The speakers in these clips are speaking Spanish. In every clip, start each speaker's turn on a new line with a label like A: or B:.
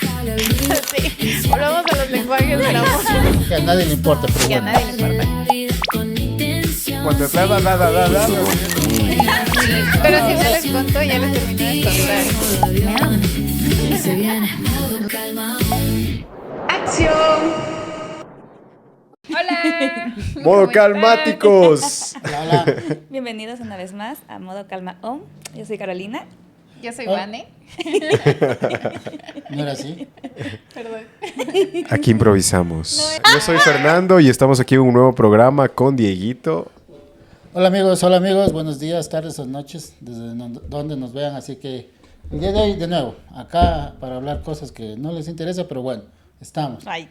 A: Sí, volvamos a los lenguajes del amor.
B: Que a nadie le importa, pero
A: Que a
B: bueno.
A: nadie le importa.
C: Cuando da.
A: Pero si no les contó, ya les terminé de contar. ¡Acción! ¡Hola!
C: Modo
A: ¿Cómo están?
C: calmáticos.
B: Hola.
A: Bienvenidos una vez más a Modo Calma On. Yo soy Carolina. Yo soy
B: Hola.
A: Vane.
B: ¿No era así?
A: Perdón.
C: Aquí improvisamos. Yo soy Fernando y estamos aquí en un nuevo programa con Dieguito.
B: Hola amigos, buenos días, tardes o noches, desde donde nos vean. Así que el día de hoy, de nuevo, acá para hablar cosas que no les interesa, pero bueno, estamos.
A: Ay.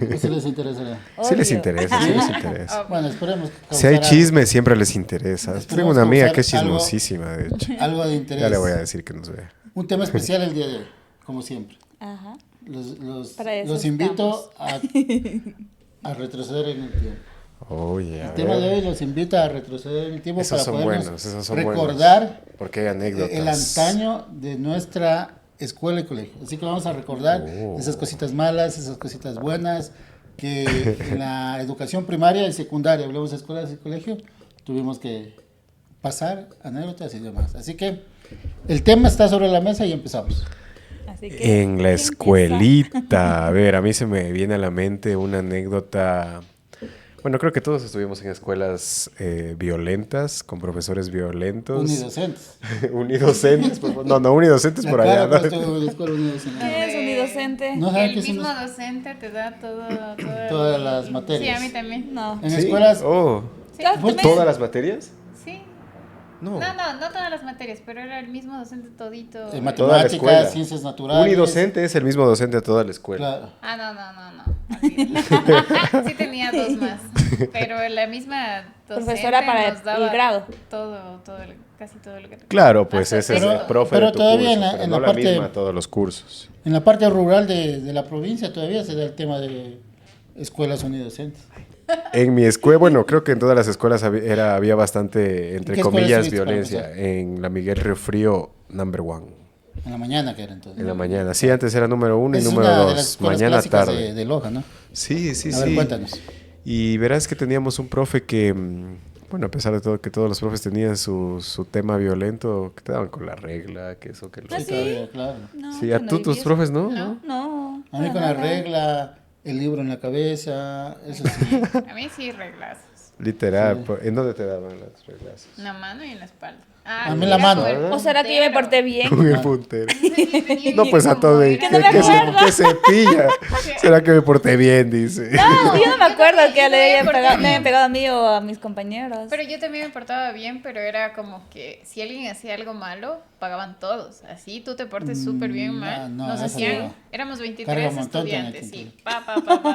B: ¿Qué sí les interesará?
C: Sí les
A: Obvio.
C: interesa, sí les interesa.
B: Bueno, esperemos que
C: Si hay
B: causara
C: chisme, siempre les interesa.
B: Esperemos
C: Tengo una amiga que es
B: causar algo-
C: chismosísima, de hecho.
B: algo de interés.
C: Ya le voy a decir que nos vea.
B: Un tema especial el día de hoy, como siempre.
A: Ajá.
B: Los
A: Para eso
B: invito a retroceder en el tiempo.
C: Oye,
B: El
C: a
B: tema de
C: ver.
B: hoy los invita a retroceder en el tiempo
C: Esos
B: para
C: son
B: podernos
C: buenos, esos son
B: recordar
C: buenos. Porque hay anécdotas.
B: el antaño de nuestra escuela y colegio. Así que vamos a recordar esas cositas malas, esas cositas buenas, que en la educación primaria y secundaria, hablamos de escuelas y colegio, tuvimos que pasar anécdotas y demás. Así que el tema está sobre la mesa y empezamos.
A: Así que,
C: En la escuelita, a ver, a mí se me viene a la mente una anécdota. Bueno, creo que todos estuvimos en escuelas violentas, con profesores violentos.
B: Unidocentes.
C: Unidocentes, por favor. No, unidocentes por allá.
B: Claro,
C: ¿no?
B: pues, estuve en la escuela unidocente.
A: ¿Qué es unidocente?
B: No saben
D: El
B: qué son
D: mismo
B: los-
D: docente te da
B: todas las materias.
D: Sí, a mí también.
A: No.
B: En
C: Sí.
B: escuelas,
C: Oh,
D: Sí.
B: Pues,
C: ¿todas las materias?
D: Sí.
C: No.
D: No todas las materias, pero era el mismo docente todito.
B: en
C: Toda la escuela.
B: matemáticas, ciencias naturales.
C: Unidocente es el mismo docente de toda la escuela.
B: Claro.
D: Ah, no. Olvídalo. Sí tenía dos más, pero la misma docente
A: Profesora para
D: nos daba
A: el grado.
D: casi todo lo que
C: Claro, pues
D: Hasta
C: ese es
D: sexto.
C: el profe
B: pero
C: de tu
B: todavía
C: curso,
B: en la-
C: pero
B: en
C: no
B: la
C: la
B: parte-
C: misma todos los cursos.
B: En la parte rural de la provincia todavía se da el tema de escuelas unidocentes.
C: En mi escuela, bueno, creo que en todas las escuelas había bastante, entre
B: ¿Qué escuela
C: comillas,
B: estuviste para
C: violencia. En la Miguel Riofrío, number one.
B: En la mañana que era entonces.
C: En la mañana. Sí, antes era número uno y
B: Esa es
C: número
B: una de las
C: dos.
B: escuelas
C: Mañana,
B: clásicas
C: tarde.
B: de Loja, ¿no?
C: Sí, sí,
B: A ver,
C: sí.
B: cuéntanos.
C: Y verás que teníamos un profe que, bueno, a pesar de todo, que todos los profes tenían su tema violento, que te daban con la regla, que eso, que lo
B: Sí,
C: otro.
B: todavía, claro.
A: No,
C: Sí,
A: yo
C: a
A: no
C: tú,
A: viví
C: tus
A: eso.
C: profes, ¿no?
A: No.
B: A mí
A: para
B: con la
A: nada.
B: regla, el libro en la cabeza, eso sí.
D: A mí sí reglazos.
C: Literal.
B: Sí.
C: ¿En dónde te daban las reglas?
D: En la mano y en la espalda.
B: A mí en la mano.
A: ¿O será que yo me porté bien?
C: Con el puntero.
D: No,
C: No, pues a todo.
A: Que no me acuerdo.
C: Que se pilla. ¿Será que me porté bien? Dice.
A: No, yo no me acuerdo que
D: yo
A: le
D: me
A: hayan
D: porté
A: pegado, me
D: bien.
A: hayan pegado a mí o a mis compañeros.
D: Pero yo también me portaba bien, pero era como que si alguien hacía algo malo, pagaban todos. Así tú te portes súper bien mal.
B: no,
D: Nos
B: eso
D: hacían,
B: no.
D: éramos
B: Carga
D: 23
B: un montón
D: estudiantes,
B: también,
D: sí.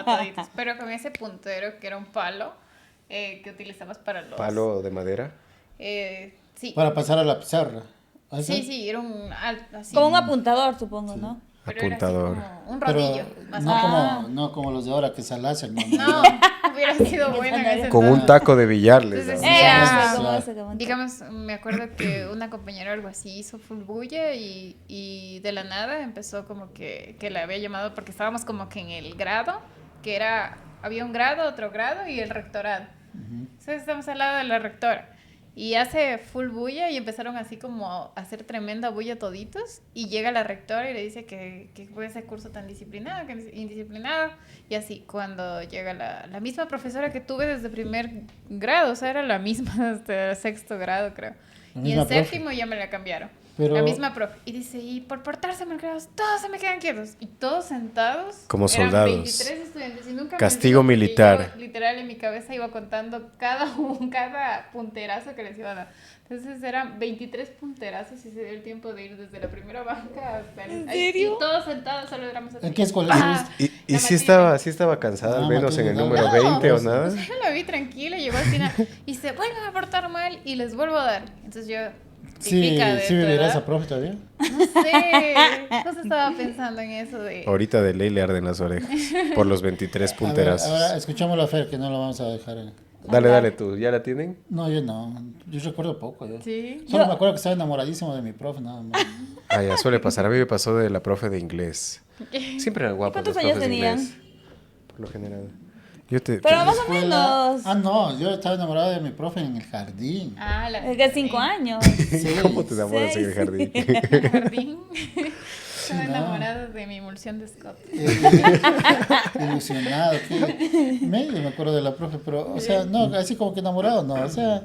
D: Toditos. Pero con ese puntero que era un palo que utilizabas para los...
C: Palo de madera.
D: Sí.
B: Para pasar a la pizarra. ¿Ah,
D: Sí, era un... Así.
A: Como un apuntador, supongo, ¿no?
D: Pero era así
C: Apuntador.
D: como un
B: Pero
D: rodillo. Más o
B: no
D: menos.
B: no como los de ahora que es al láser, no.
D: No, hubiera sido bueno en ese
C: Con un
D: entonces.
C: taco de billar les
D: Entonces,
C: daban.
D: era-
A: Como ese, como un-
D: Digamos, me acuerdo que una compañera o algo así hizo full bulla y de la nada empezó como que le había llamado porque estábamos como que en el grado, que era, había un grado, otro grado y el rectorado. Entonces estamos al lado de la rectora. Y hace full bulla y empezaron así como a hacer tremenda bulla toditos. Y llega la rectora y le dice que fue ese curso tan disciplinado, que es indisciplinado. Y así, cuando llega la misma profesora que tuve desde primer grado, o sea, era la misma hasta sexto grado, creo.
B: La
D: Y
B: misma
D: en
B: profe.
D: séptimo ya me la cambiaron.
B: Pero-
D: La misma profe. Y dice, y por portarse malcriados, todos se me quedan quietos. Y todos sentados.
C: Como
D: eran
C: soldados.
D: 23 estudiantes y nunca me
C: Castigo
D: olvido porque
C: militar.
D: yo, literal, en mi cabeza iba contando cada punterazo que les iba a dar. Entonces eran 23 punterazos y se dio el tiempo de ir desde la primera banca hasta el...
A: ¿En serio?
D: Y todos sentados, solo éramos así.
B: ¿En qué escuela
D: Ah,
B: estuviste?
C: ¿Y
D: la
C: sí
D: Matilde.
C: sí estaba cansada, al
B: Ah,
C: menos en el
B: Matilde,
C: número
B: no.
C: 20 o nada?
D: O sea, yo la vi tranquila, llegó al final y se vuelven a portar mal y les vuelvo a dar. Entonces yo,
B: Sí,
D: típica de
B: sí
D: tu
B: vivirá
D: edad,
B: esa profe todavía.
D: no sé, no se estaba pensando en eso de...
C: Ahorita de ley le arden las orejas por los 23
B: A ver,
C: punterazos.
B: ahora escuchamos a Fer, que no lo vamos a dejar.
C: Dale tú, ¿ya la tienen?
B: No, yo no. Yo recuerdo poco. Yo.
D: Sí.
B: Solo me acuerdo que estaba enamoradísimo de mi profe, nada más.
C: Ah, ya suele pasar. A mí me pasó de la profe de inglés. Siempre eran guapos
E: cuántos
C: los
E: años
C: profes de
E: tenían?
C: inglés, por lo general.
E: Pero más o
B: Escuela-
E: menos.
B: Ah, no, yo estaba enamorado de mi profe en el jardín.
D: Ah, la
E: Es que 5 años.
B: Sí.
C: ¿Cómo te enamoras en el
E: Seis.
C: jardín?
D: El jardín. Estaba
B: no.
D: enamorado de mi emulsión de Scott.
B: Ilusionado, que medio me acuerdo de la profe, pero, o sea, no, así como que enamorado, no, o sea,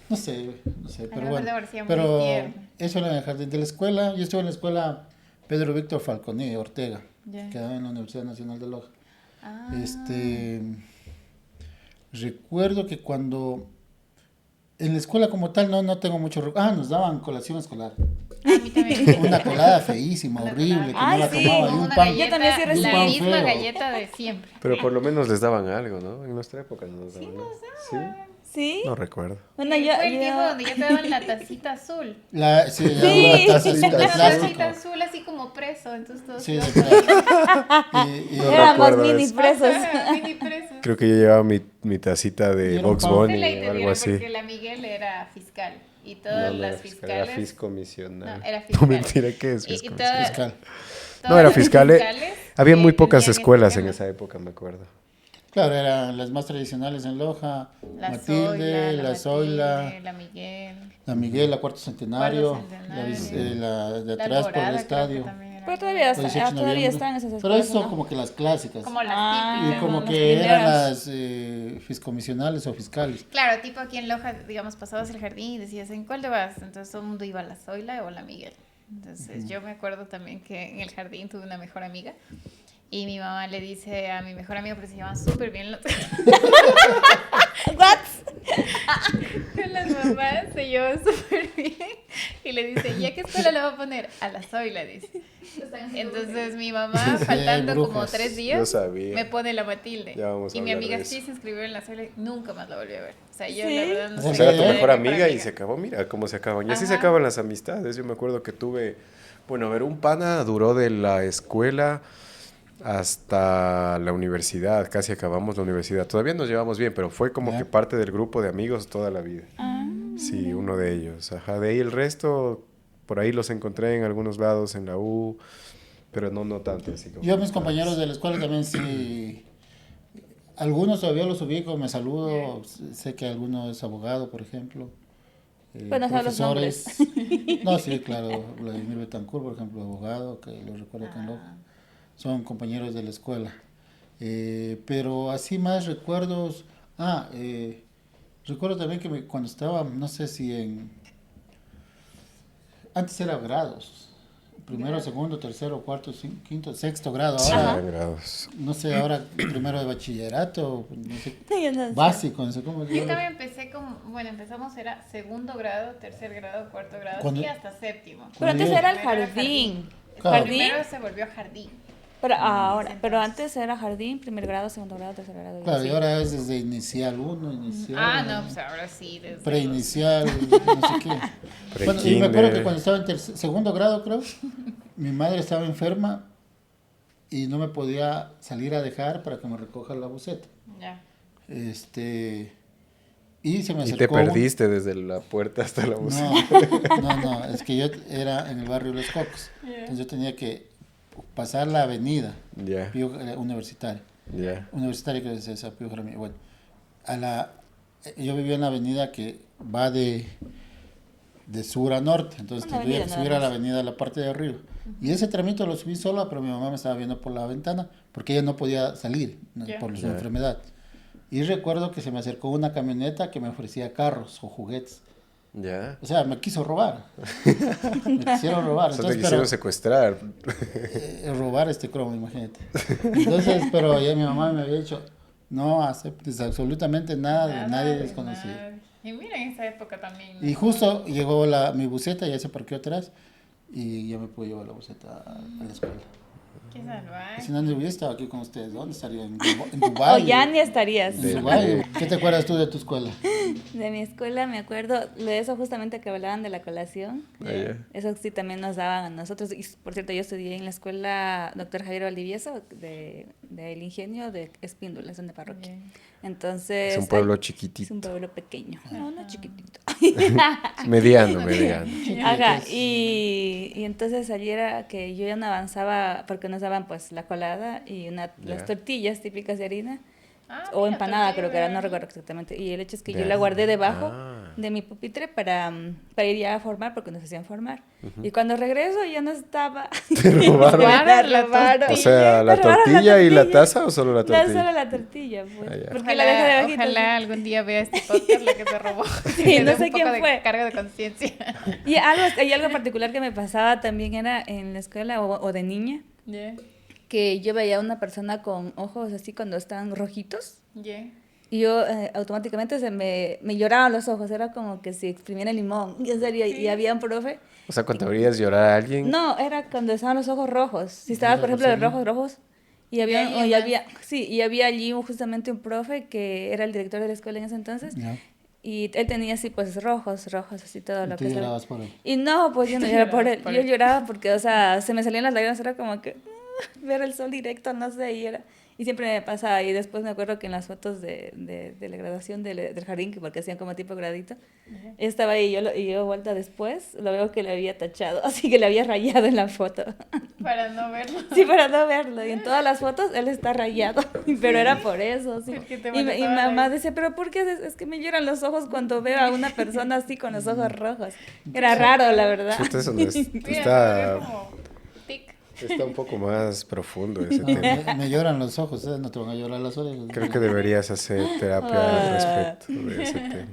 B: no sé, pero
D: mí me
B: bueno.
D: parecía muy
B: Pero
D: tierno.
B: eso era en el jardín de la escuela, yo estuve en la escuela Pedro Víctor Falconi Ortega,
D: Ya.
B: que daba en la Universidad Nacional de Loja.
D: Ah,
B: Recuerdo que cuando en la escuela como tal no tengo mucho nos daban colación escolar.
D: a mí también.
B: Una colada feísima,
D: Una
B: horrible, que
D: colada.
B: no la
E: Ay, sí.
B: tomaba, y
D: Como
B: un
D: una
B: pan.
D: galleta,
E: Yo también sí recibí.
D: la
B: Un pan
D: misma
B: feo.
D: galleta de siempre.
C: Pero por lo menos les daban algo, ¿no? En nuestra época no nos daban nada. ¿Sí?
E: ¿Sí?
C: No recuerdo.
E: Bueno,
D: Fue el tiempo donde ya te daban la tacita azul.
B: Sí,
E: Sí.
B: una taza así de
C: Una
D: La
B: plástico.
D: tacita azul así como preso, entonces todos
B: Sí, de
D: todos-
B: plástico. Y
C: No
E: Éramos
C: recuerdo
E: mini
C: eso.
E: presos.
D: Ajá, mini presos.
C: Creo que yo llevaba mi tacita
B: Y
C: de
B: era un
C: Box
B: pan.
C: Bunny
D: Se la
C: o algo
D: entendieron
C: así.
D: porque la Miguel era fiscal y
C: No,
D: todas
C: no
D: las
C: era fiscal,
D: fiscales.
C: era fiscomisional.
D: No, era
C: No,
D: fiscal.
C: mentira, ¿qué es
D: Y
C: fiscal?
D: todas-
B: fiscal.
D: todas
C: No, era
D: las
C: fiscal.
D: fiscales
C: Había muy pocas
D: tenían
C: escuelas
D: ese
C: en
D: tema.
C: esa época, me acuerdo.
B: Claro, eran las más tradicionales en Loja,
D: La
B: Matilde, la Zoila,
D: Matilde, la Miguel.
B: la Miguel, la Cuarto Centenario,
D: Cuarto Centenario.
B: la de
D: La
B: atrás por
D: Alborada,
B: el
D: creo que
B: estadio.
D: también era.
E: Pero todavía,
B: el 18 de
E: todavía
B: noviembre.
E: están esas
B: Pero
E: escuelas,
B: esas son
E: ¿no?
B: como que las clásicas.
D: Como las
E: Ah.
B: Y
D: típicas.
B: como
E: las
B: que eran
E: primeras.
B: las fiscomisionales o fiscales.
D: Claro, tipo aquí en Loja, digamos, pasabas el jardín y decías, ¿en cuál te vas? Entonces todo el mundo iba a la Zoila o la Miguel. Entonces yo me acuerdo también que en el jardín tuve una mejor amiga y mi mamá le dice a mi mejor amiga, porque se llaman súper bien los...
E: What?
D: Con las mamás se llevan súper bien y le dice, ¿y a qué escuela le va a poner? A la Zoila, dice. Entonces mi mamá,
B: Sí,
D: faltando
B: hay
D: como
B: brujas.
D: 3
C: Yo
D: días,
C: sabía.
D: me pone la Matilde.
C: Ya vamos a
D: Y mi
C: hablar
D: amiga
C: de
D: sí
C: eso.
D: se inscribió en la Zoila y nunca más la volví a ver. O sea, yo
E: ¿Sí?
D: la verdad no
B: O
C: O
B: sea,
C: sea, era tu
B: era
C: mejor
D: mi
C: amiga y se acabó. Mira cómo se acaban. Y así se
D: Ajá.
C: acaban las amistades. Yo me acuerdo que tuve, bueno, a ver, un pana duró de la escuela hasta la universidad. Casi acabamos la universidad. Todavía nos llevamos bien, pero fue como
B: Ya.
C: que parte del grupo de amigos toda la vida. Sí, uno de ellos. Ajá, de ahí el resto, por ahí los encontré en algunos lados en la U, pero no tanto. Así como
B: Yo a mis compañeros de la escuela también sí, algunos todavía los ubico, me saludo, sé que alguno es abogado, por ejemplo.
E: Pues no sabes los
B: profesores. No, sí, claro, Vladimir Betancourt, por ejemplo, abogado, que lo recuerdo acá en Loja. Son compañeros de la escuela. Pero así más recuerdos. Recuerdo también que cuando estaba, no sé si antes era grados. Primero, segundo, tercero, cuarto, quinto, sexto grado. Ahora,
C: Ajá. Grados.
B: no sé, ahora primero de bachillerato, no sé,
E: Yo no sé.
B: básico, no sé cómo.
D: Yo también empecé como, bueno, empezamos era segundo grado, tercer grado, cuarto grado,
B: Cuando-
D: sí, hasta séptimo.
E: Pero antes
B: Cuando
E: era el
D: Primero era
E: jardín.
B: Claro.
E: ¿Jardín?
D: Primero se volvió jardín.
E: Pero ahora, pero
D: Entonces.
E: antes era jardín, primer grado, segundo grado, tercer grado.
B: Claro, y
E: así.
B: ahora es desde inicial 1, inicial.
D: Ah, no, pues ahora sí. Desde
B: Preinicial, no sé qué. Bueno, y me acuerdo
C: Pre-kinder.
B: que cuando estaba en segundo grado, creo, mi madre estaba enferma y no me podía salir a dejar para que me recoja la buceta.
D: Ya.
B: Y se me
C: Y
B: acercó.
C: te perdiste desde la puerta hasta la música.
B: No, es que yo era en el barrio Los Cocos. Entonces yo tenía que pasar la avenida
C: Ya,
B: Universitaria.
C: ya.
B: Universitaria que es esa, Pío Jaramillo. Bueno, yo vivía en la avenida que va de sur a norte, entonces
E: Una
B: tendría que
E: avenida
B: subir
E: nada
B: a la
E: más.
B: avenida a la parte de arriba. Y ese tramito lo subí sola, pero mi mamá me estaba viendo por la ventana, porque ella no podía salir, ¿no?
D: Ya.
B: por su
C: Ya.
B: enfermedad. Y recuerdo que se me acercó una camioneta que me ofrecía carros o juguetes.
C: Ya.
B: O sea, me quiso robar. Me quisieron robar.
C: O sea, te
B: Entonces,
C: quisieron secuestrar.
B: robar este cromo, imagínate. Entonces, pero ya mi mamá me había dicho, no aceptes absolutamente nada de
D: Nada
B: nadie
D: de
B: desconocido.
D: nadie. Y mira, en esa época también.
B: Y justo llegó mi buceta, ya se parqueó atrás y ya me pude llevar la buceta a la escuela.
D: Qué salvaje.
B: Si no, no hubiera estado aquí con ustedes. ¿Dónde estaría? En
E: O
B: Dubái.
E: ya ni estarías.
B: En Dubái. ¿Qué te acuerdas tú de tu escuela?
E: De mi escuela me acuerdo de eso justamente que hablaban de la colación.
C: Ya.
E: Eso sí también nos daban a nosotros. Y por cierto, yo estudié en la escuela Dr. Javier Valdivieso del Ingenio de Espíndola, son de parroquia. Entonces...
C: Es un pueblo
E: Es
C: chiquitito.
E: un pueblo pequeño. No, no chiquitito.
C: Mediano.
E: Ajá, y entonces allí era que yo ya no avanzaba porque nos daban pues la colada y las tortillas típicas de harina. O
D: mira,
E: empanada creo que era, no
D: tortilla.
E: recuerdo exactamente. Y el hecho es que yo
C: Ya.
E: la guardé debajo
C: Ah.
E: de mi pupitre para ir ya a formar, porque nos hacían formar. Y cuando regreso ya no estaba.
C: ¿Te robaron?
E: Me la robaron.
C: O sea, ¿la
E: Me robaron
C: tortilla y la taza o solo la tortilla?
E: Solo la tortilla, pues.
C: Ah, ya.
E: Porque la dejé
D: Ojalá,
E: debajito.
D: ojalá algún día vea este podcast la que se robó.
E: Sí,
D: Que
E: no
D: dé
E: sé
D: un poco
E: quién
D: de
E: fue.
D: carga de conciencia.
E: Y algo particular que me pasaba también era en la escuela o de niña, que yo veía a una persona con ojos así cuando estaban rojitos. Y yo automáticamente me lloraban los ojos, era como que si exprimiera limón, en serio, y había un profe.
C: O sea, cuando veías llorar a alguien.
E: No, era cuando estaban los ojos rojos, si estaba, por ejemplo, de rojos, y había allí justamente un profe que era el director de la escuela en ese entonces,
B: Ya.
E: y él tenía así pues rojos, así todo
B: Y
E: lo
B: tú
E: que sea.
B: llorabas por él.
E: Y no, pues yo no lloraba por él, yo lloraba porque, o sea, se me salían las lágrimas, era como que ver el sol directo, no sé, y siempre me pasaba, y después me acuerdo que en las fotos de la graduación del jardín, que porque hacían como tipo gradito, estaba ahí, y yo vuelta después, lo veo que le había tachado, así que le había rayado en la foto.
D: Para no verlo.
E: Sí, para no verlo, y en todas las fotos él está rayado, pero era por eso, sí.
D: Porque te
E: Y
D: molestaba
E: mamá
D: la-
E: decía, pero ¿por qué es que me lloran los ojos cuando veo a una persona así con los ojos rojos? Era raro, la verdad.
C: Chuta, eso no es-
D: Mira,
C: está,
D: como tic.
C: está un poco más profundo ese
B: No,
C: tema.
B: me lloran los ojos, no te van a llorar las orejas.
C: Creo que deberías hacer terapia al respecto de ese tema.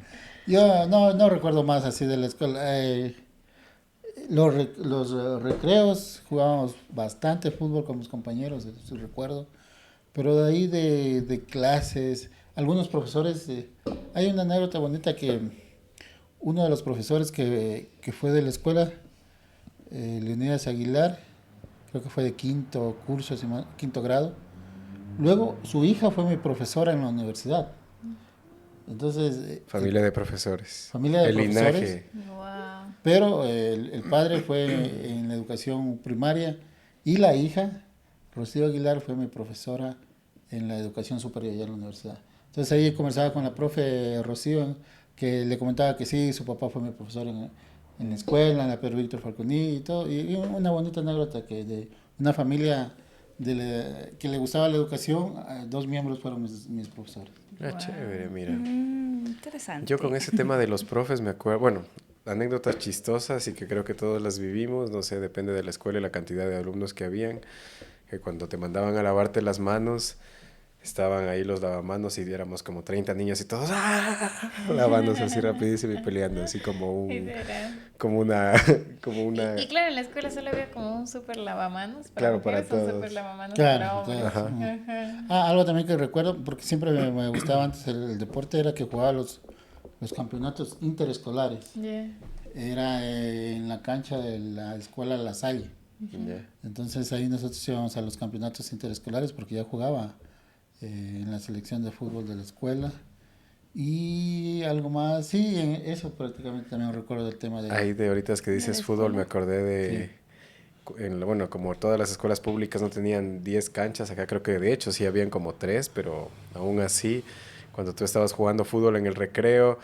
B: Yo no recuerdo más así de la escuela. Los recreos jugábamos bastante fútbol con mis compañeros, eso sí recuerdo. Pero de ahí de clases, algunos profesores, hay una anécdota bonita que uno de los profesores que fue de la escuela, Leonidas Aguilar, creo que fue de quinto curso, quinto grado. Luego su hija fue mi profesora en la universidad. Entonces,
C: Familia de profesores.
B: Familia de
C: El
B: profesores.
C: linaje.
D: Wow.
B: Pero el padre fue en la educación primaria y la hija, Rocío Aguilar, fue mi profesora en la educación superior allá en la universidad. Entonces ahí conversaba con la profe Rocío, que le comentaba que sí, su papá fue mi profesor en la escuela, en la Pedro Víctor Falconi y todo. Y una bonita anécdota que de una familia que le gustaba la educación, dos miembros fueron mis profesores.
C: Ah, chévere, mira.
E: Interesante.
C: Yo con ese tema de los profes me acuerdo, bueno, anécdotas chistosas y que creo que todos las vivimos, no sé, depende de la escuela y la cantidad de alumnos que habían, que cuando te mandaban a lavarte las manos, estaban ahí los lavamanos y éramos como 30 niños y todos lavándose así rapidísimo y peleando, así como una...
D: Y claro, en la escuela solo había como un super lavamanos.
C: Claro, para
D: mujeres, un
C: todos.
D: super lavamanos
B: Claro,
D: para hombres.
B: claro.
D: Ajá.
B: Algo también que recuerdo, porque siempre me gustaba antes el deporte, era que jugaba los campeonatos interescolares.
D: Yeah.
B: Era en la cancha de la escuela La Salle.
C: Ya.
B: Entonces ahí nosotros íbamos a los campeonatos interescolares porque ya jugaba en la selección de fútbol de la escuela. Y algo más, sí, eso prácticamente también recuerdo del tema de...
C: Ahí de ahorita que dices fútbol me acordé de... bueno, como todas las escuelas públicas no tenían 10 canchas, acá creo que de hecho sí habían como 3, pero aún así, cuando tú estabas jugando fútbol en el recreo,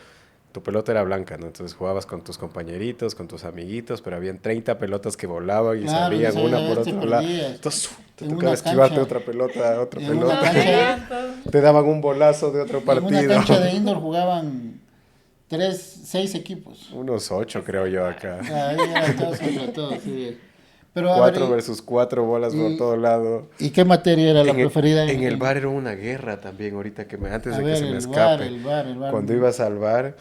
C: tu pelota era blanca, ¿no? Entonces jugabas con tus compañeritos, con tus amiguitos, pero habían 30 pelotas que volaban y
B: Claro,
C: salían
B: no
C: una
B: sabías,
C: por
B: te
C: otro lado.
B: perdías.
C: Entonces te
B: En
C: tocaba
B: una
C: esquivarte
B: cancha-
C: otra pelota, otra
B: en una
C: pelota.
B: cancha-
C: Te daban un bolazo de otro
B: En una
C: partido.
B: cancha de indoor jugaban 6 equipos.
C: Unos 8 creo yo acá.
B: Ahí eran todos contra todos, sí. Pero, a
C: 4
B: ver,
C: versus 4 bolas por
B: y-
C: todo lado.
B: ¿y qué materia era la
C: En el-
B: preferida?
C: En el bar era una guerra también, ahorita antes
B: A
C: de
B: ver,
C: que se me
B: el
C: escape.
B: bar.
C: Cuando ibas al bar,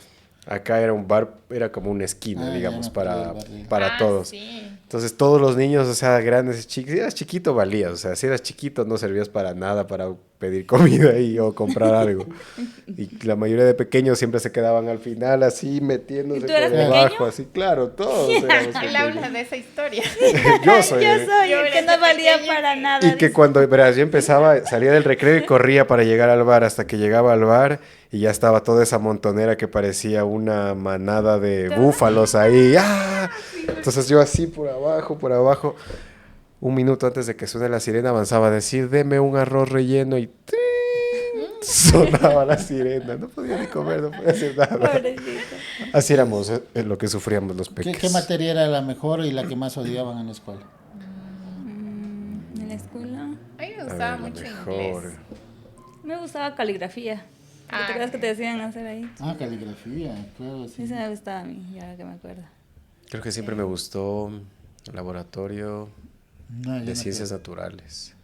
C: acá era un bar, era como una esquina,
B: Ah,
C: digamos,
B: ya me acordé
C: para,
B: del bar, sí.
C: para todos.
D: Sí.
C: Entonces todos los niños, o sea, grandes, chicos, si eras chiquito valías, o sea, si eras chiquito no servías para nada para pedir comida ahí o comprar algo. Y la mayoría de pequeños siempre se quedaban al final así metiéndose
E: ¿Y tú
C: por
E: eras
C: debajo,
E: pequeño?
C: así, claro, todos éramos
D: Él
C: pequeños.
D: habla de esa historia.
C: Yo soy.
E: Yo soy
D: Yo
E: el que
D: era
E: no valía
D: pequeña
E: para
D: que-
E: nada.
C: Y que cuando, verás, yo empezaba, salía del recreo y corría para llegar al bar, hasta que llegaba al bar y ya estaba toda esa montonera que parecía una manada de búfalos ahí. ¡Ah! Entonces yo así por abajo, un minuto antes de que suene la sirena avanzaba a decir, deme un arroz relleno y ¡trin! Sonaba la sirena. No podía ni comer, no podía hacer nada.
E: Pobrecito.
C: Así éramos, lo que sufríamos los
B: ¿Qué
C: pequeños.
B: materia era la mejor y la que más odiaban en la escuela?
E: En la escuela
D: A mí me
C: A
D: gustaba
C: ver, la
D: mucho
C: mejor.
D: inglés.
E: me gustaba caligrafía. ¿Te acuerdas que te decían hacer ahí?
B: Ah, caligrafía, claro, sí.
E: Esa me gustaba a mí, ya que me acuerdo.
C: Creo que siempre me gustó laboratorio
B: No, yo
C: de
B: no
C: ciencias
B: creo.
C: naturales.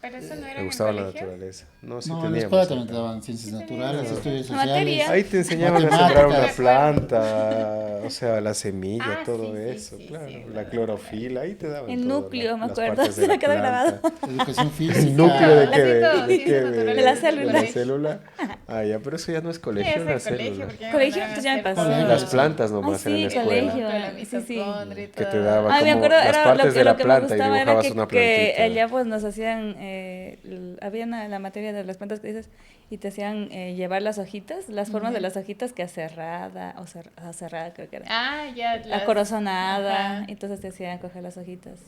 D: Pero eso no era
C: Me
D: en
C: gustaba
D: el
C: la
D: colegio.
C: naturaleza. No, sí
B: No, en la
C: teníamos.
B: escuela también te daban ciencias naturales, estudios sociales.
E: Materia.
C: Ahí te enseñaban a sembrar una
B: Matemáticas.
C: planta, o sea, la semilla,
D: Ah,
C: todo
D: sí, sí,
C: eso,
D: sí,
C: claro.
D: sí,
C: la clorofila, ahí te daban
E: El
C: todo,
E: núcleo, me
C: las
E: acuerdo,
C: partes de
E: se me
C: la
E: quedó
C: planta.
E: grabado.
B: Educación física.
C: ¿El núcleo de
D: La
C: qué?
D: ciencia
C: ¿De qué?
D: natural
E: de la
C: ¿De
E: célula.
C: la célula? Ah, ya, pero eso ya no es
D: Sí,
C: colegio,
D: es
C: es la
D: el colegio.
C: célula.
D: porque me
E: Colegio,
D: mandaban
E: pues ya me
D: a hacer
E: pasó.
B: Colegio.
C: Las plantas nomás
E: Ay,
C: eran en
E: sí,
C: la escuela.
E: colegio.
D: con la
E: Sí, sí.
D: mitocondria y
C: Que te
D: todo.
C: daba
E: Ay, me
C: como
E: acuerdo,
C: las
E: era
C: partes
E: lo que,
C: de la
E: lo que me
C: planta y
E: gustaba era
C: dibujabas
E: que,
C: una
E: que
C: plantita.
E: allá pues nos hacían, había la materia de las plantas que dices, y te hacían llevar las hojitas, las formas de las hojitas que acerrada, acerrada creo que era,
D: Ah, ya.
E: acorazonada,
D: Ajá.
E: entonces te hacían coger las hojitas,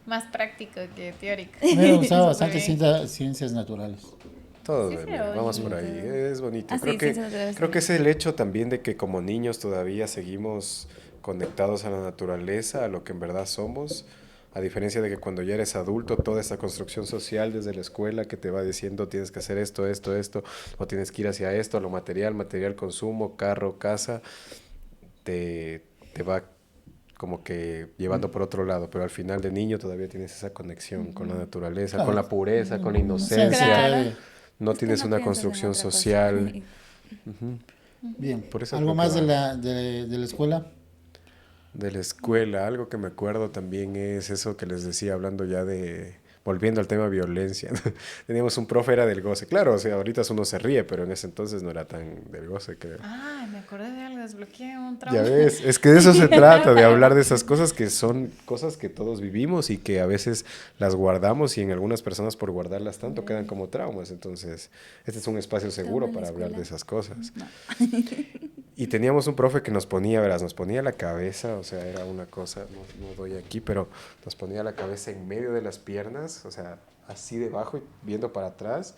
D: Más práctico que teórico.
B: Me gustaba
D: Súper
B: bastante
D: bien.
B: ciencias naturales.
C: Todo,
D: Sí,
C: mira,
D: pero
C: vamos por ahí,
D: bonito.
C: es bonito.
E: Ah, sí, ciencias naturales
C: Creo que es
E: también.
C: el hecho también de que como niños todavía seguimos conectados a la naturaleza, a lo que en verdad somos, a diferencia de que cuando ya eres adulto, toda esa construcción social desde la escuela que te va diciendo tienes que hacer esto, o tienes que ir hacia esto, lo material consumo, carro, casa, te va como que llevando por otro lado, pero al final de niño todavía tienes esa conexión con la naturaleza,
B: Claro.
C: con la pureza, con la
B: Inocencia.
C: inocencia.
B: Claro.
C: No
E: Es que
C: tienes
E: no
C: una
E: piensas en
C: construcción
E: otra cosa.
C: social.
B: Bien,
C: Por eso
B: ¿algo
C: creo
B: más
C: que
B: de
C: va.
B: de la escuela?
C: De la escuela, algo que me acuerdo también es eso que les decía, hablando ya de, volviendo al tema violencia. Teníamos un profe, era del goce. Claro, o sea, ahorita uno se ríe, pero en ese entonces no era tan del goce, creo.
D: Ah, me acordé de algo, desbloqueé un trauma.
C: Ya ves, es que de eso se trata, de hablar de esas cosas que son cosas que todos vivimos y que a veces las guardamos y en algunas personas por guardarlas tanto quedan como traumas. Entonces, este es un espacio seguro
E: en la
C: para hablar de
E: escuela.
C: esas cosas. Y teníamos un profe que nos ponía, verás, nos ponía la cabeza, o sea, era una cosa, no doy aquí, pero nos ponía la cabeza en medio de las piernas, o sea, así debajo y viendo para atrás,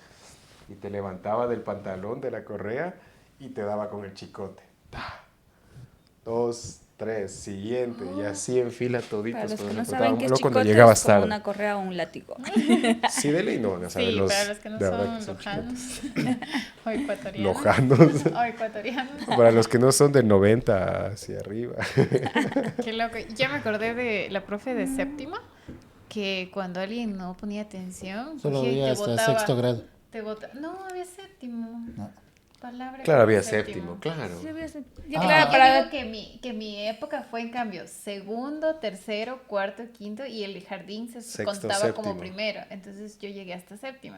C: y te levantaba del pantalón, de la correa, y te daba con el chicote. ¡Ta! 2, 3, siguiente, y así en fila toditos.
E: Para los que
C: todos
E: no
C: nos
E: saben qué es
C: portábamos. Luego cuando
E: chicote,
C: llegabas
E: es como
C: tarde.
E: una correa o un látigo.
C: Sí, de ley no van a saber
D: Sí,
C: los,
D: para los que no
C: de verdad
D: son
C: que
D: lojanos o ecuatorianos.
C: lojanos.
D: O ecuatorianos.
C: Para los que no son de 90 hacia arriba.
D: Qué loco. Ya me acordé de la profe de séptima, que cuando alguien no ponía atención,
B: Solo
D: cogía y
B: había
D: te
B: hasta
D: botaba.
B: sexto grado.
D: No, había séptimo.
B: No.
D: Palabra
C: Claro,
D: que
C: había
D: era
C: séptimo, claro.
E: Sí, había ese-
B: Ah.
E: Yo
D: Yo
E: creo para
D: digo que mi época fue en cambio segundo, tercero, cuarto, quinto y el jardín se
C: Sexto,
D: contaba como
C: séptimo.
D: primero. Entonces yo llegué hasta séptimo.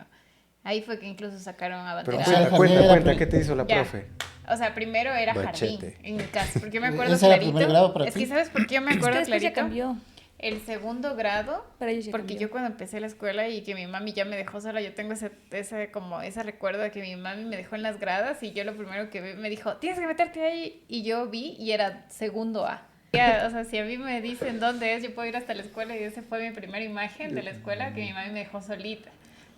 D: Ahí fue que incluso sacaron a
C: Pero
D: bandera.
B: sea,
C: cuenta,
B: el jardín era
C: ¿qué te hizo la
D: Ya.
C: profe?
D: O sea, primero era
C: Machete.
D: jardín en mi casa. Porque yo me acuerdo
B: ¿Ese era
D: clarito.
B: primer grado para
D: es
B: ti?
D: que ¿sabes por qué yo me
E: Es que
D: acuerdo
E: después ya
D: clarito?
E: cambió.
D: El segundo grado,
E: Para ellos ya
D: porque
E: cambió.
D: yo cuando empecé la escuela y que mi mami ya me dejó sola, yo tengo ese recuerdo de que mi mami me dejó en las gradas y yo lo primero que vi me dijo, tienes que meterte ahí, y yo vi y era segundo A. Ya, o sea, si a mí me dicen dónde es, yo puedo ir hasta la escuela y esa fue mi primera imagen de la escuela que mi mami me dejó solita.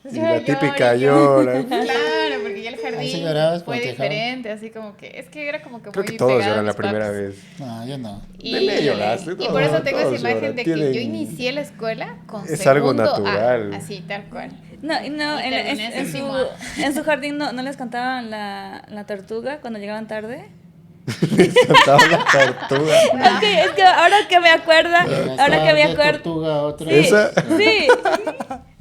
C: Y
D: Entonces,
C: la
D: yo
C: típica
D: lloro.
C: llora.
D: Claro, porque ya el
B: Ahí
D: jardín
B: sí llorabas
D: fue
B: cuando te dejaban.
D: diferente, así como que, es que era como que
C: Creo
D: muy
C: que todos
D: pegada a
C: lloran la
D: mis
C: primera
D: papis.
C: vez.
B: No, yo no.
D: Y,
C: De ley lloraste,
D: y
C: todos,
D: por eso tengo esa
C: todos
D: imagen
C: lloran,
D: de que yo
C: tienen-
D: inicié la escuela con
C: Es
D: segundo
C: algo
D: A,
C: natural.
D: así, tal cual.
E: No,
D: Y terminé
E: en
D: séptimo.
E: en su jardín no les cantaban la tortuga cuando llegaban tarde.
C: Cantaba la tortuga.
E: Es que ahora que me acuerdo, ahora que me acuerdo.
B: Tortuga, otra
E: Sí,
C: Esa-
E: sí.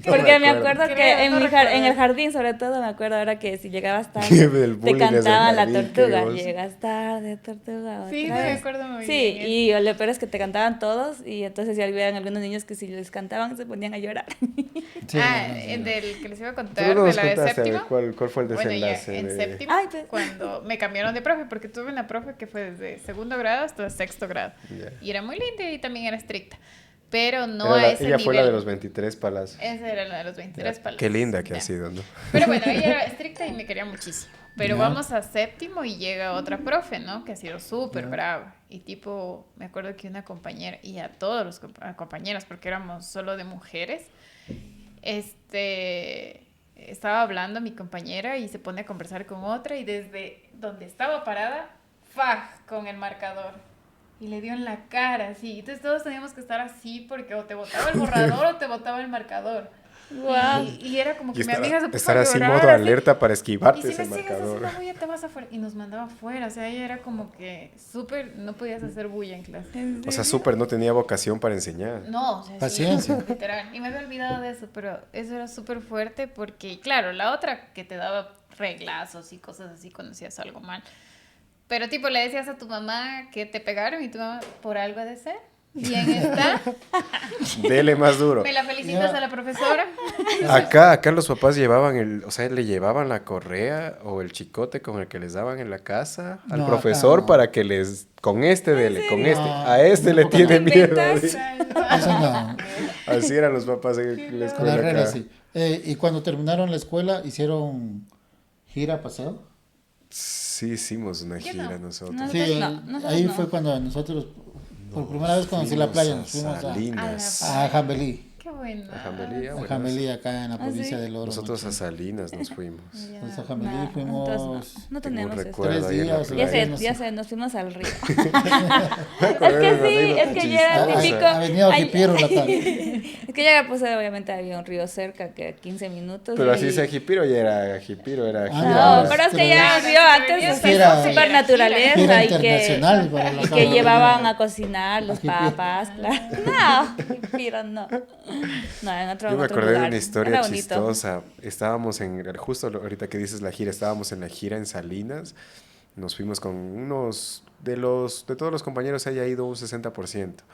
E: Porque me acuerdo
D: Creo,
E: que en,
D: no
E: en el
D: recuerdo.
E: jardín, sobre todo, me acuerdo ahora que si llegabas tarde,
C: El
E: te
C: bullying es del
E: cantaban la
C: jardín,
E: tortuga.
C: que vos-
E: Llegas tarde, tortuga,
D: Sí,
E: otra
D: me
E: vez.
D: acuerdo muy
E: Sí,
D: bien.
E: y lo peor es que te cantaban todos y entonces ya habían algunos niños que si les cantaban se ponían a llorar.
B: Sí,
D: Ah,
B: no, sí.
D: del que les iba a
C: Tú
D: contar,
C: no
D: de
C: nos
D: la de
C: contaste, a ver,
D: séptimo.
C: ¿cuál fue el
D: Bueno, ya
C: desenlace
D: en
C: de...
D: séptimo,
E: Ay, pues.
D: cuando me cambiaron de profe, porque tuve una profe que fue desde segundo grado hasta sexto grado.
C: Ya.
D: Y era muy linda y también era estricta. Pero no
C: Era
D: a
C: la-
D: ese
C: ella
D: nivel.
C: fue la de los 23 palazos.
D: Esa era la de los 23 palos.
C: Qué linda que
D: Ya.
C: ha sido, ¿no?
D: Pero bueno, ella era estricta y me quería muchísimo. Pero
B: Ya.
D: vamos a séptimo y llega otra profe, ¿no? Que ha sido súper
B: Ya.
D: brava. Y tipo, me acuerdo que una compañera, y a todos los compañeras, porque éramos solo de mujeres, estaba hablando mi compañera y se pone a conversar con otra y desde donde estaba parada, ¡faj! Con el marcador. Y le dio en la cara, así. Entonces todos teníamos que estar así porque o te botaba el borrador o te botaba el marcador.
E: Wow.
D: Y era como que
C: Y
D: mi amiga se puso
C: estar
D: a
C: así
D: llorar,
C: modo
D: así.
C: alerta para
D: Y
C: esquivarte
D: si
C: ese
D: me sigues
C: marcador.
D: haciendo bulla, te vas afuera. Y nos mandaba afuera. O sea, ella era como que súper, no podías hacer bulla en clase.
C: O sea, súper no tenía vocación para enseñar.
D: No, o sea, sí,
B: Paciencia.
D: literal. Y me había olvidado de eso, pero eso era súper fuerte porque, claro, la otra que te daba reglazos y cosas así cuando hacías algo mal. Pero tipo, le decías a tu mamá que te pegaron y tu mamá, por algo ha de ser. Bien está.
C: Dele más duro.
D: Me la felicitas
B: Ya.
D: a la profesora.
C: Acá los papás llevaban o sea, le llevaban la correa o el chicote con el que les daban en la casa al
B: No,
C: profesor
B: acá no.
C: para que con este dele, con este.
B: No,
C: A este
B: en
C: le
B: mi época
C: tiene
B: no.
C: miedo.
E: ¿Inventas?
B: Eso no.
C: Así eran los papás en la
B: Con las
C: escuela
B: reglas,
C: acá.
B: sí. Y cuando terminaron la escuela, ¿hicieron gira, paseo?
C: Sí, hicimos una
D: Yo
C: gira
D: no.
C: nosotros.
E: No.
B: Sí,
E: Nosotros
B: ahí
E: no.
B: fue cuando nosotros, por primera vez conocí la playa, nos fuimos
C: Salinas.
B: a Jambelí.
D: Qué bueno.
C: A Jambelí,
B: A
C: bueno,
B: Jambelí, acá en la
E: ¿Ah,
B: provincia
E: sí?
B: del Oro.
C: Nosotros a Salinas nos fuimos.
B: Pues a Jambelí
E: No,
B: fuimos
E: entonces no
C: Tengo un
E: tenemos eso.
C: recuerdo
B: 3
C: ahí en la
B: días.
C: playa.
E: Ya sé, nos fuimos al río.
C: Acordé de una
E: sí,
C: anécdota
E: es que ya era
C: chistosa.
E: típico.
B: Avenida
E: Ay,
B: Ojipiro, la tarde.
E: Es que ya pues obviamente había un río cerca que a 15 minutos.
C: Pero
E: y-
C: así sea Jipiro, ya era Jipiro, era
B: Ah,
C: gira.
E: No, pero es que ya el río antes
B: Es
E: es
B: que era-
E: súper naturaleza
B: Era
E: y que,
B: internacional para la
E: y que
B: cabra.
E: llevaban a cocinar los
B: Ajipiro.
E: papas, claro. No, Jipiro no. No, en otro
C: Yo me
E: otro
C: acordé de
E: lugar.
C: una historia
E: Era bonito.
C: chistosa. Estábamos justo ahorita que dices la gira, estábamos en la gira en Salinas. Nos fuimos con unos de todos los compañeros haya ido un 60%.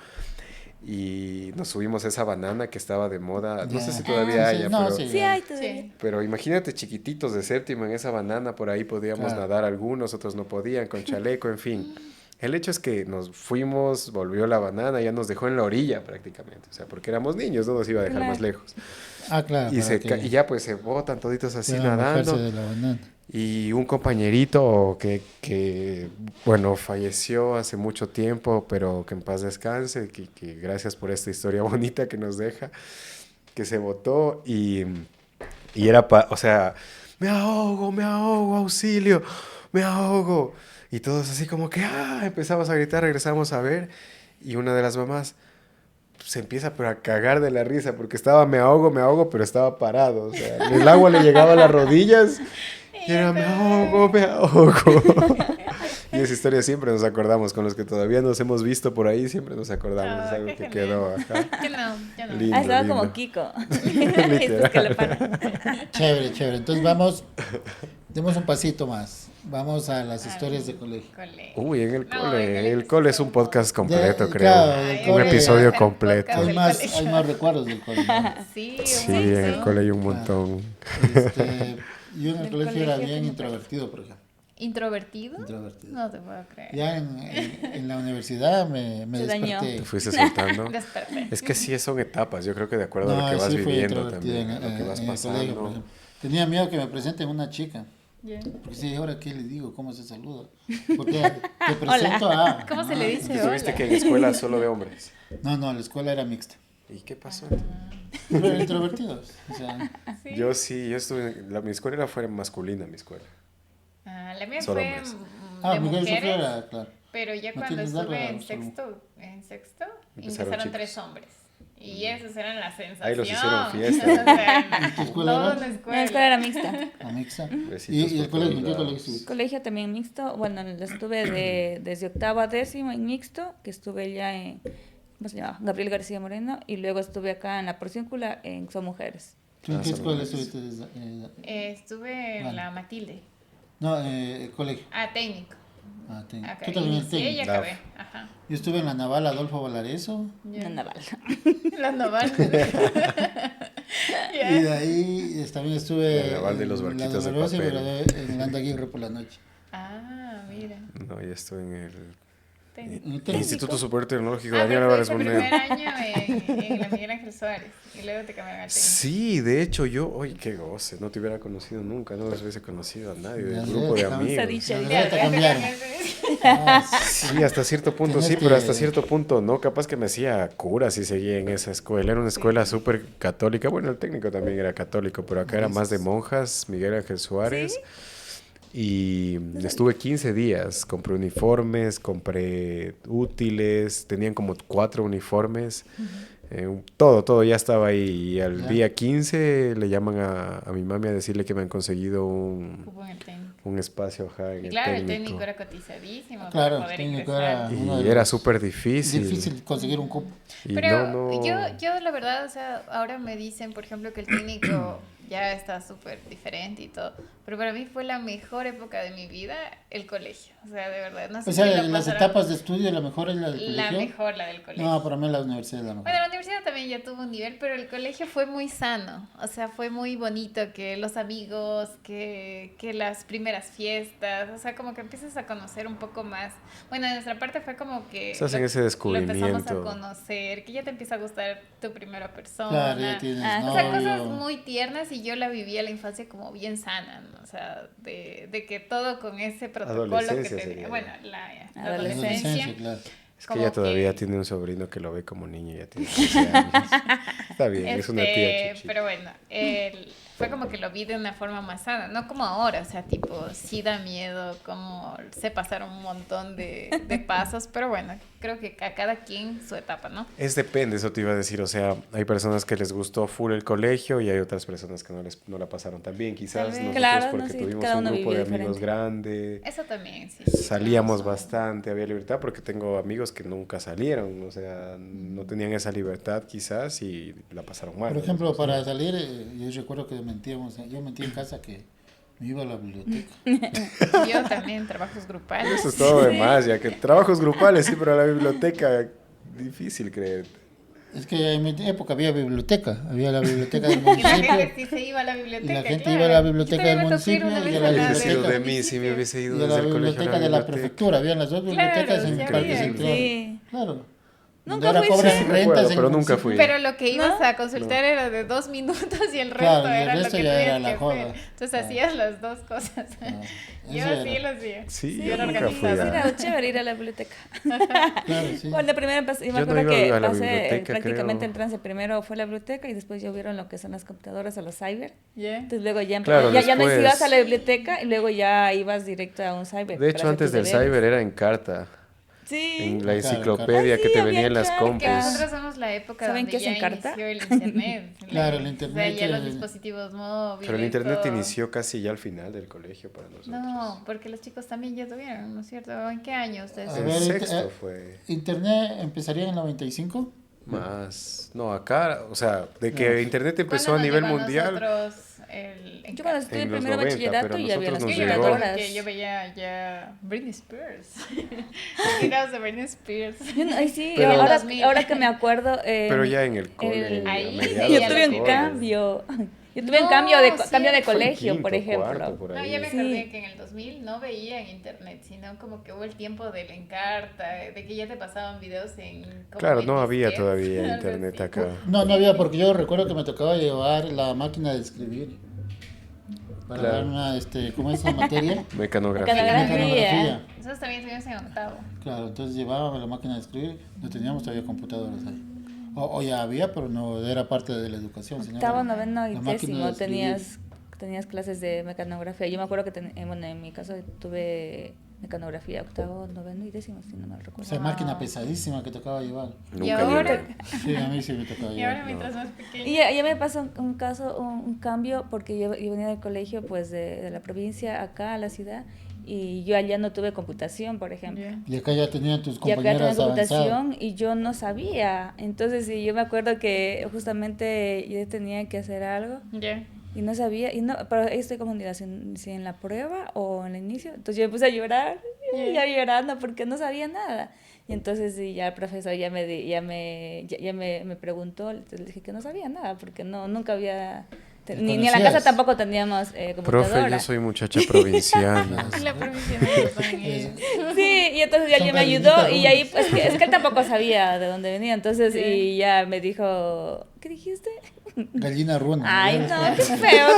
C: Y nos subimos a esa banana que estaba de moda. No
B: Ya.
C: sé si todavía
B: Sí,
C: haya,
B: no,
C: pero,
B: sí.
E: Sí, hay todavía.
D: Sí.
C: pero imagínate chiquititos de séptimo en esa banana, por ahí podíamos
B: Claro.
C: nadar algunos, otros no podían, con chaleco, en fin. El hecho es que nos fuimos, volvió la banana, ya nos dejó en la orilla prácticamente, o sea, porque éramos niños, no nos iba a dejar
E: Claro.
C: más lejos.
B: Ah, claro.
C: Y,
B: para que
C: y ya pues se botan toditos así
B: puedan bajarse
C: nadando.
B: de la banana.
C: Y un compañerito que, bueno, falleció hace mucho tiempo, pero que en paz descanse, que gracias por esta historia bonita que nos deja, que se botó y era, o sea, me ahogo, auxilio, me ahogo. Y todos así como que, empezamos a gritar, regresamos a ver, y una de las mamás se empieza pero a cagar de la risa, porque estaba me ahogo, pero estaba parado, o sea, el agua le llegaba a las rodillas, y era me ahogo. Y esa historia siempre nos acordamos, con los que todavía nos hemos visto por ahí, siempre nos acordamos, es algo
D: qué
C: que
D: genial.
C: quedó acá.
D: Yo no, yo no.
C: Lindo,
E: Ah, estaba
C: lindo.
E: como Kiko. Estos que le paran.
B: Chévere, chévere. Entonces vamos, demos un pasito más. Vamos a las historias de colegio.
D: Cole.
C: Uy, en el
D: No,
C: cole,
D: en
C: el cole es un podcast completo,
B: Ya,
C: creo.
B: claro,
D: Ay,
B: el
C: Un
B: cole-
C: episodio
D: el
C: completo.
D: podcast
B: Hay
D: del
B: más,
D: colegio.
B: hay más recuerdos del colegio.
D: Sí,
C: Sí,
D: un
C: en el
D: montón.
C: cole hay un montón.
B: Yo en el
D: Del
B: colegio era
D: colegio
B: bien
D: tengo
B: introvertido, por ejemplo.
D: ¿Introvertido?
B: Introvertido.
D: No te puedo creer.
B: Ya en la universidad me
E: Se dañó.
B: desperté.
C: Te fuiste soltando.
D: Desperté.
C: Es que sí, son etapas, yo creo que de acuerdo a lo que
B: No,
C: vas
B: sí fui
C: viviendo
B: introvertido
C: también, lo que vas
B: en el colegio, por
C: pasando.
B: ejemplo. Tenía miedo que me presenten una chica.
D: Ya.
B: Porque sí, ahora qué le digo, cómo se saluda. Porque te presento a.
D: ¿Cómo se le dice?
C: ¿Tú viste que en escuela solo de hombres?
B: No, la escuela era mixta.
C: ¿Y qué pasó?
B: Pero eran introvertidos. O sea,
D: Sí.
C: Yo sí, yo estuve, mi escuela fue masculina, mi escuela.
D: Ah, la mía
C: Solo
D: fue
C: hombres.
D: de
B: Miguel
D: mujeres,
B: Sofía era, claro.
D: pero ya
B: No
D: cuando
B: tienes datos,
D: estuve en
B: solo-
D: sexto,
C: Empezaron
D: empezaron
C: chicos.
D: 3 hombres. Y esos eran la sensación.
C: Ahí los hicieron fiesta.
D: O sea,
B: tu escuela
D: toda
B: era?
D: la
E: La
D: escuela.
E: escuela era mixta.
B: La mixta.
C: Besitos
B: ¿Y el
C: por
B: colegio?
C: todos
B: ¿En qué
C: lados.
B: colegio estuviste?
E: Colegio también mixto. Bueno, estuve desde octavo a décimo en mixto, que estuve ya en, ¿cómo se llama? Gabriel García Moreno, y luego estuve acá en la Porciúncula en Son Mujeres.
B: ¿Tú en qué
C: son
B: escuela
C: buenas.
B: estuviste?
D: Estuve en
B: Vale.
D: la Matilde.
B: No, colegio.
D: Técnico.
B: Ah,
D: Acá
B: Tú también en
D: inicié y
B: técnico.
D: acabé. Ajá.
B: Yo estuve en la Naval Adolfo Valareso.
E: No, naval.
D: La naval.
B: Y de ahí también estuve
C: La Naval de los
B: en la
C: barquitos de
B: Dolorosa y me
C: papel.
B: gradué en Landa Aguirre por la noche.
D: Mira.
C: No, ya estoy en el
D: Técnico.
B: En el técnico.
C: Instituto Superior Tecnológico
D: Ah,
C: Daniel
D: pero
C: Álvarez
D: fue tu
C: Bonet.
D: primer año en la Miguel Ángel Suárez. Y luego te cambiaron al técnico.
C: Sí, de hecho yo, oye, qué goce, no te hubiera conocido nunca, no hubiese conocido a nadie del
B: Ya,
C: grupo de
B: ya,
C: amigos.
E: Se ha dicho.
B: Ya te cambiaron.
C: Sí, hasta cierto punto
B: Tienes
C: sí, pero
B: que-
C: hasta cierto punto no, capaz que me hacía cura si seguía en esa escuela, era una escuela súper católica, bueno, el técnico también era católico, pero acá era más de monjas, Miguel Ángel Suárez. Y estuve 15 días, compré uniformes, compré útiles, tenían como 4 uniformes, todo ya estaba ahí. Y al
B: Ya.
C: día 15 le llaman a mi mami a decirle que me han conseguido
D: Cupo en el técnico.
C: un espacio ajá, en
D: Y
C: el
D: claro, el
C: técnico.
D: técnico era cotizadísimo.
B: Claro,
D: para poder
B: el técnico
D: ingresar.
B: era uno de
C: Y era
B: los-
C: súper difícil.
B: Difícil conseguir un cupo.
C: Y
D: Pero
C: no.
D: yo la verdad, o sea, ahora me dicen, por ejemplo, que el técnico ya está súper diferente y todo. Pero para mí fue la mejor época de mi vida el colegio. O sea, de verdad. No sé
B: O sea,
D: si lo
B: en las
D: pasaron-
B: etapas de estudio, la mejor es la del
D: La
B: colegio.
D: mejor, la del colegio.
B: No, para mí la universidad es la mejor.
D: Bueno, la universidad también ya tuvo un nivel, pero el colegio fue muy sano. O sea, fue muy bonito que los amigos, que las primeras fiestas, o sea, como que empiezas a conocer un poco más. Bueno, de nuestra parte fue como que
C: Se hacen ese
D: lo empezamos
C: descubrimiento.
D: a conocer, que ya te empieza a gustar tu primera persona.
B: Claro, ya tienes
D: O sea, cosas
B: novio.
D: muy tiernas y yo la vivía la infancia como bien sana, ¿no? O sea, de que todo con ese protocolo que
C: Adolescencia
D: tenía.
C: sería.
D: Bueno, la
E: Adolescencia.
D: adolescencia.
B: Claro.
C: Es que
D: como
C: ella todavía
D: que-
C: tiene un sobrino que lo ve como niño y ya tiene 15 años. Está bien, es una tía chuchi.
D: Pero bueno, fue como que lo vi de una forma más sana, no como ahora, o sea, tipo, sí da miedo, como se pasaron un montón de pasos, pero bueno, creo que a cada quien su etapa, ¿no?
C: Es depende, eso te iba a decir, o sea, hay personas que les gustó full el colegio y hay otras personas que no la pasaron tan bien, quizás
D: Tal vez.
C: nosotros
E: Claro,
C: porque
E: no, sí,
C: tuvimos
E: cada
C: un
E: uno
C: grupo
E: vivió
C: de amigos
E: diferente.
C: grande,
D: Eso también, sí.
C: salíamos
D: tenemos
C: bastante, había libertad porque tengo amigos que nunca salieron, o sea, no tenían esa libertad quizás y la pasaron mal.
B: Por ejemplo, para salir, yo recuerdo que mentíamos. Yo mentí en casa que me iba a la biblioteca.
D: Yo también, trabajos grupales.
C: Eso es todo de más, ya que trabajos grupales, sí, pero la biblioteca, difícil creer.
B: Es que en mi época había biblioteca. Había la biblioteca del
D: Y la gente
B: municipio.
D: sí se iba a la biblioteca.
B: Y la gente
D: claro.
B: iba a la biblioteca
D: Yo también
B: del
D: me tocó ir
B: municipio
D: una
B: y
D: vez
B: a la
D: a
C: Hubiese
B: biblioteca.
C: sido de
D: del
C: mí si me
D: municipio.
C: hubiese ido
B: Y a
C: desde
B: la
C: el colegio a
B: biblioteca de la
C: biblioteca.
B: prefectura. Habían las dos bibliotecas
D: Claro,
B: en
D: sí
B: el Parque
D: había.
B: Central.
E: Sí.
B: Claro.
E: Nunca
B: Donde ahora
E: fuiste.
B: cobran
C: Sí, me
B: rentas
C: acuerdo,
B: en
C: pero
B: el
C: nunca
B: municipio.
C: fui.
D: Pero lo que ibas a consultar era de 2 minutos y el resto
B: Claro, y el
D: era
B: resto
D: lo que
B: ya era
D: tenías
B: la
D: que
B: joda.
D: hacer. Entonces
B: Claro.
D: hacías las dos cosas. Yo
B: eso
D: sí
B: era.
D: lo hacía.
C: Sí,
D: Yo
C: yo
D: era
C: nunca fui
D: organizada.
E: Era chévere ir a la biblioteca.
B: Claro, sí.
E: Bueno, de primera yo me
C: Yo no
E: acuerdo
C: iba
E: que
C: a la
E: pasé
C: biblioteca,
E: prácticamente
C: creo.
E: el trance. Primero fue la biblioteca y después ya vieron lo que son las computadoras o los cyber.
D: Yeah.
E: Entonces luego ya,
C: Claro,
E: ya no
C: después-
E: ibas a la biblioteca y luego ya ibas directo a un cyber.
C: De hecho,
E: para hacer
C: antes
E: tus
C: del
E: deberes.
C: cyber era en carta,
E: Sí.
C: en la
B: Claro,
C: enciclopedia
E: Ay,
C: que
E: sí,
C: te
E: había
C: venía en las
E: carta.
D: Que
C: compus.
D: nosotros somos la época
E: ¿Saben
D: donde
E: qué es
D: ya
E: Encarta?
D: inició el internet.
B: Claro, el
D: O sea,
B: internet
D: ya los
B: era-
D: dispositivos móviles.
C: Pero el internet
D: todo.
C: inició casi ya al final del colegio para nosotros.
D: No, porque los chicos también ya tuvieron, ¿no es cierto? ¿En qué año ustedes?
B: A
C: En
B: ver,
C: sexto fue
B: Internet empezaría en el 95.
C: más. No, acá, o sea, de que internet empezó a
D: ¿Cuándo
C: nivel
D: nos llegó
C: mundial.
D: nosotros el
E: Yo cuando estudié
C: En
E: el
C: los
E: primero
C: 90,
E: bachillerato
C: pero
E: ya había las
C: nosotros
D: Yo
C: nos
D: me
C: llegó.
D: acuerdo
E: computadoras.
D: que yo veía ya Britney Spears. Videos de Britney Spears.
E: Yo no- ay, sí,
C: Pero-
E: ahora,
D: 2000.
E: ahora que me acuerdo.
C: Pero ya en el cole.
E: el-
C: a
D: Ahí
C: mediados
E: yo
D: ya
E: tuve
C: del
E: un
C: cole.
E: cambio. Yo tuve un
D: No,
E: cambio de,
D: sí,
E: cambio de
D: fue
C: Fue en
E: colegio, por
C: quinto,
E: ejemplo.
C: cuarto, por
D: No,
C: ahí.
D: ya me
E: Sí.
D: acordé que en el 2000 no veía en internet, sino como que hubo el tiempo del Encarta, de que ya te pasaban videos en... como
C: Claro,
D: en
C: no había
D: disquetes,
C: todavía
D: algo
C: internet
D: así.
C: acá.
B: No, no había, porque yo recuerdo que me tocaba llevar la máquina de escribir para
C: Claro.
B: dar una, ¿cómo es esa materia?
C: Mecanografía.
E: Mecanografía.
D: Nosotros también estuvimos en octavo.
B: Claro, entonces llevábamos la máquina de escribir, no teníamos todavía computadoras ahí. O ya había, pero no era parte de la educación. sino
E: Octavo,
B: la-
E: noveno y
B: la máquina de
E: décimo
B: escribir.
E: tenías clases de mecanografía. Yo me acuerdo que, bueno, en mi caso tuve mecanografía octavo, noveno y décimo, si no me
B: O
E: recuerdo.
B: sea, máquina pesadísima que tocaba llevar.
D: Y
C: Nunca
D: ahora,
C: llegué.
B: Sí, a mí sí me tocaba
D: y ahora
B: llevar.
D: mientras más pequeño.
E: Y ya me pasó un caso, un cambio, porque yo venía del colegio pues de la provincia acá a la ciudad y yo allá no tuve computación, por ejemplo.
D: Ya.
B: Y acá ya tenían tus
E: Y acá
B: compañeras
E: tenía
B: avanzadas.
E: computación y yo no sabía. Entonces, sí, yo me acuerdo que justamente yo tenía que hacer algo
D: Ya.
E: y no sabía, y no, pero estoy como si en la prueba o en el inicio. Entonces yo me puse a llorar, ya llorando porque no sabía nada. Y entonces sí, ya el profesor me preguntó, entonces le dije que no sabía nada porque nunca había... Ni en la casa tampoco teníamos computadora.
C: Profe, yo soy muchacha provinciana.
D: La provincia de España.
E: Sí, y entonces ya
B: Son
E: me ayudó
B: gallinitas
E: y ahí pues es que él tampoco sabía de dónde venía, entonces y ya me dijo, ¿qué dijiste?
B: Gallina runa.
E: Ay,
B: ¿verdad?
E: no, qué feo.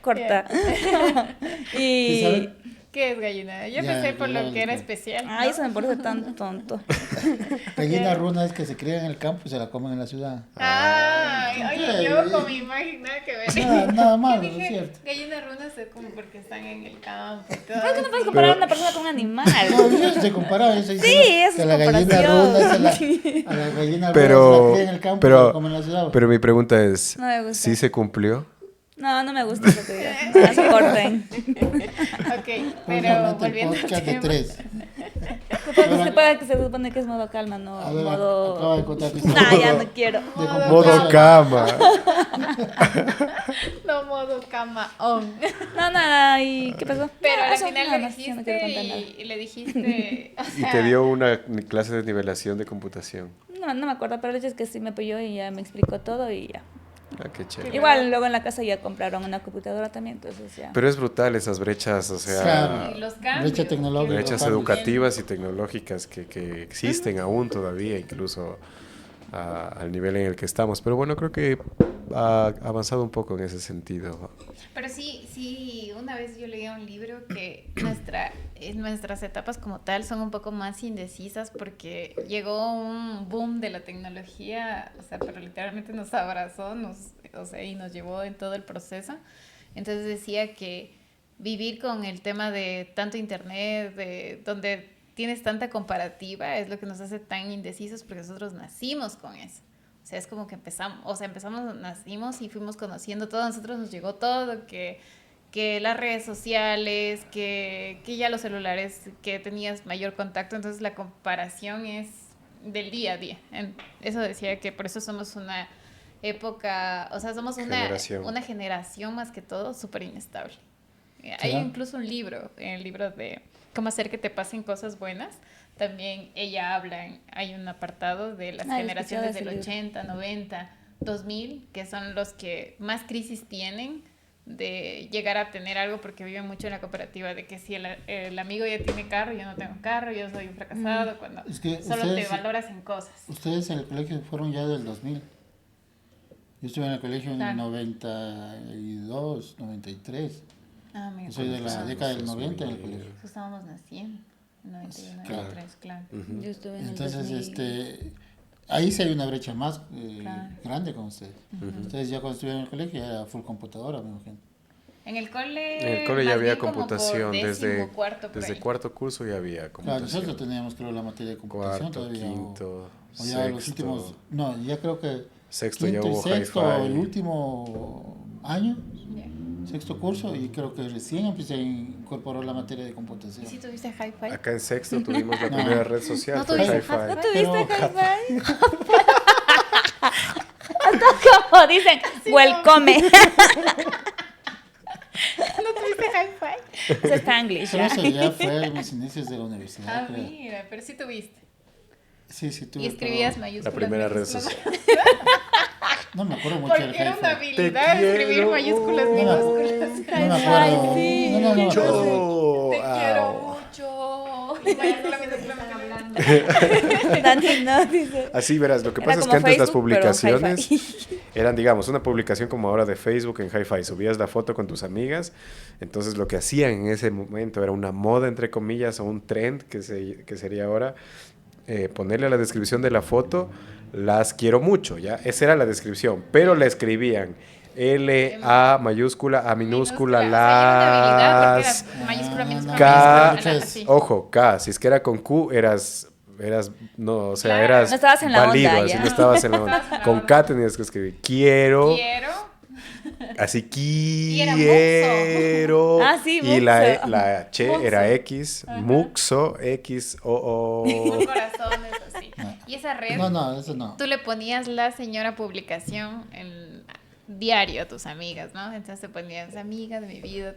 E: Corta.
B: ¿Sí
E: Y
B: sabe?
D: ¿Qué es gallina? Yo
B: Ya,
D: pensé por
B: ya,
D: lo que era
B: ya.
D: especial.
E: ay,
D: ¿no?
E: eso me parece tan tonto.
B: Gallina runa es que se cría en el campo y se la comen en la ciudad.
D: Ay, oye,
B: Sí.
D: yo con mi imagen nada que ver.
B: Nada malo,
D: Yo
B: ¿no es
D: dije,
B: cierto?
D: gallina runa es como porque están en el campo y todo.
E: Pero es que no puedes comparar a una persona con un animal.
B: No, eso se comparaba. Eso
E: Sí, eso
B: que
E: es
B: la gallina
E: comparación.
B: runa a la gallina runa se la
C: Pero,
B: cría en el campo y se la comen en la ciudad.
C: pero mi pregunta es,
E: No me gusta.
C: ¿sí se cumplió?
E: No me gusta eso que digas. No, se corten.
D: Ok, pero
B: Justamente
D: volviendo
B: el
D: al
B: podcast de
D: tema.
B: 3.
E: Se supone que es modo calma, no
B: A ver,
E: modo...
B: acaba de contar tu
E: No,
B: historia.
E: ya no quiero.
B: De
C: Modo
B: computación.
C: cama.
D: No modo cama on.
E: No, ¿y qué pasó?
D: Pero
E: No,
D: al
E: eso
D: final
E: nada
D: le
E: más, ya no quiero
D: dijiste
E: contar nada.
D: y le dijiste. O
C: Y
D: sea,
C: te dio una clase de nivelación de computación.
E: No me acuerdo, pero el hecho es que sí me apoyó y ya me explicó todo y ya.
C: Ah, qué chévere.
E: Igual luego en la casa ya compraron una computadora también, entonces ya.
C: Pero es brutal esas brechas, o sea,
B: Claro.
D: y los cambios.
B: Brecha tecnológica.
C: brechas
B: Cambios.
C: educativas y tecnológicas que existen aún todavía, incluso al nivel en el que estamos. Pero bueno, creo que ha avanzado un poco en ese sentido.
D: Pero sí, una vez yo leí un libro que nuestras etapas como tal son un poco más indecisas porque llegó un boom de la tecnología, o sea, pero literalmente nos abrazó, o sea, y nos llevó en todo el proceso. Entonces decía que vivir con el tema de tanto internet, de donde tienes tanta comparativa, es lo que nos hace tan indecisos porque nosotros nacimos con eso. O sea, es como que nacimos y fuimos conociendo todo, a nosotros nos llegó todo, que las redes sociales, que ya los celulares, que tenías mayor contacto, entonces la comparación es del día a día. Eso decía que por eso somos una época, o sea, somos una generación más que todo súper inestable. Hay incluso un libro, el libro de cómo hacer que te pasen cosas buenas. También ella habla, hay un apartado de las generaciones del 80, 90, 2000, que son los que más crisis tienen de llegar a tener algo porque viven mucho en la cooperativa, de que si el amigo ya tiene carro, yo no tengo carro, yo soy un fracasado, cuando
B: Es que
D: solo
B: ustedes,
D: te valoras en cosas.
B: Ustedes en el colegio fueron ya del 2000. Yo estuve en el colegio en el
D: Claro.
B: 92, 93.
D: Ah, me
B: Yo soy de la
C: Empezamos
B: década del
C: 2000.
B: 90 en el colegio.
D: Eso estábamos naciendo, 91,
B: Claro.
D: 93, claro.
E: Yo estuve en el
B: Entonces,
E: 2000.
B: ahí sí hay una brecha más
D: Claro.
B: grande con ustedes. Ustedes ya cuando estuvieron en el colegio ya era full computadora, me imagino.
D: En el cole
C: ya
D: más
C: había
D: bien como por
C: computación,
D: décimo, cuarto, por
C: desde
D: ahí.
C: cuarto curso ya había
B: Claro,
C: computación.
B: nosotros teníamos creo la materia de computación
C: Cuarto,
B: todavía.
C: quinto,
B: o ya los
C: sexto.
B: últimos, no, ya creo que
C: Sexto ya
B: quinto y
C: hubo
B: sexto,
C: hi-fi.
B: el último año,
D: Ya.
B: sexto curso, y creo que recién empecé a incorporar la materia de computación.
D: ¿Y si tuviste hi-fi?
C: Acá en sexto tuvimos la
B: No.
C: primera red social,
D: ¿No
C: fue
D: tuviste
C: hi-fi.
E: ¿No
B: Pero-
E: tuviste hi-fi? Como dicen, welcome.
D: ¿No tuviste hi-fi?
E: Eso es Spanglish.
B: Pero
E: ¿ya?
B: eso ya fue en mis inicios de la universidad,
D: Ah,
B: creo.
D: mira, pero sí tuviste.
B: Sí, tuve.
D: Y escribías
B: pero
D: mayúsculas.
C: La primera red
D: minúsculas.
C: social.
B: no me acuerdo mucho del
D: Porque era una
B: hi-fi.
D: habilidad escribir
C: quiero.
D: mayúsculas,
B: No me
D: minúsculas.
B: No me acuerdo.
E: sí.
B: No me acuerdo.
C: Yo,
D: Te quiero
C: au.
D: mucho. Y mayúsculas, minúsculas hablando.
E: Dani no dice.
C: Así verás, lo que
E: Era
C: pasa es
E: como
C: que antes las
E: Facebook, pero
C: publicaciones
E: hi-fi.
C: eran, digamos, una publicación como ahora de Facebook en hi-fi. Subías la foto con tus amigas. Entonces lo que hacían en ese momento era una moda, entre comillas, o un trend que sería ahora ponerle a la descripción de la foto, las quiero mucho, ¿ya? Esa era la descripción, pero la escribían L-A mayúscula, A minúscula,
D: O sea, era una habilidad
C: las...
D: porque era mayúscula, minúscula,
C: K,
D: minúscula, así.
C: ojo, K, si es que era con Q, eras, no, o sea,
D: Claro.
C: eras
E: No estabas en la
C: válido,
E: onda,
C: así
E: ya.
C: no estabas en la onda.
D: Estabas en la
C: Con
D: onda.
C: K tenías que escribir, quiero,
D: Quiero.
C: así
D: era
C: quiero.
E: Ah, sí,
C: y la
E: Muxo.
C: che
E: Muxo.
C: era X,
D: Ajá.
C: Muxo, X, O,
D: Con
C: O.
D: corazones así. Y esa red,
B: No, eso no.
D: tú le ponías la señora publicación en diario a tus amigas, ¿no? Entonces te ponías amiga de mi vida,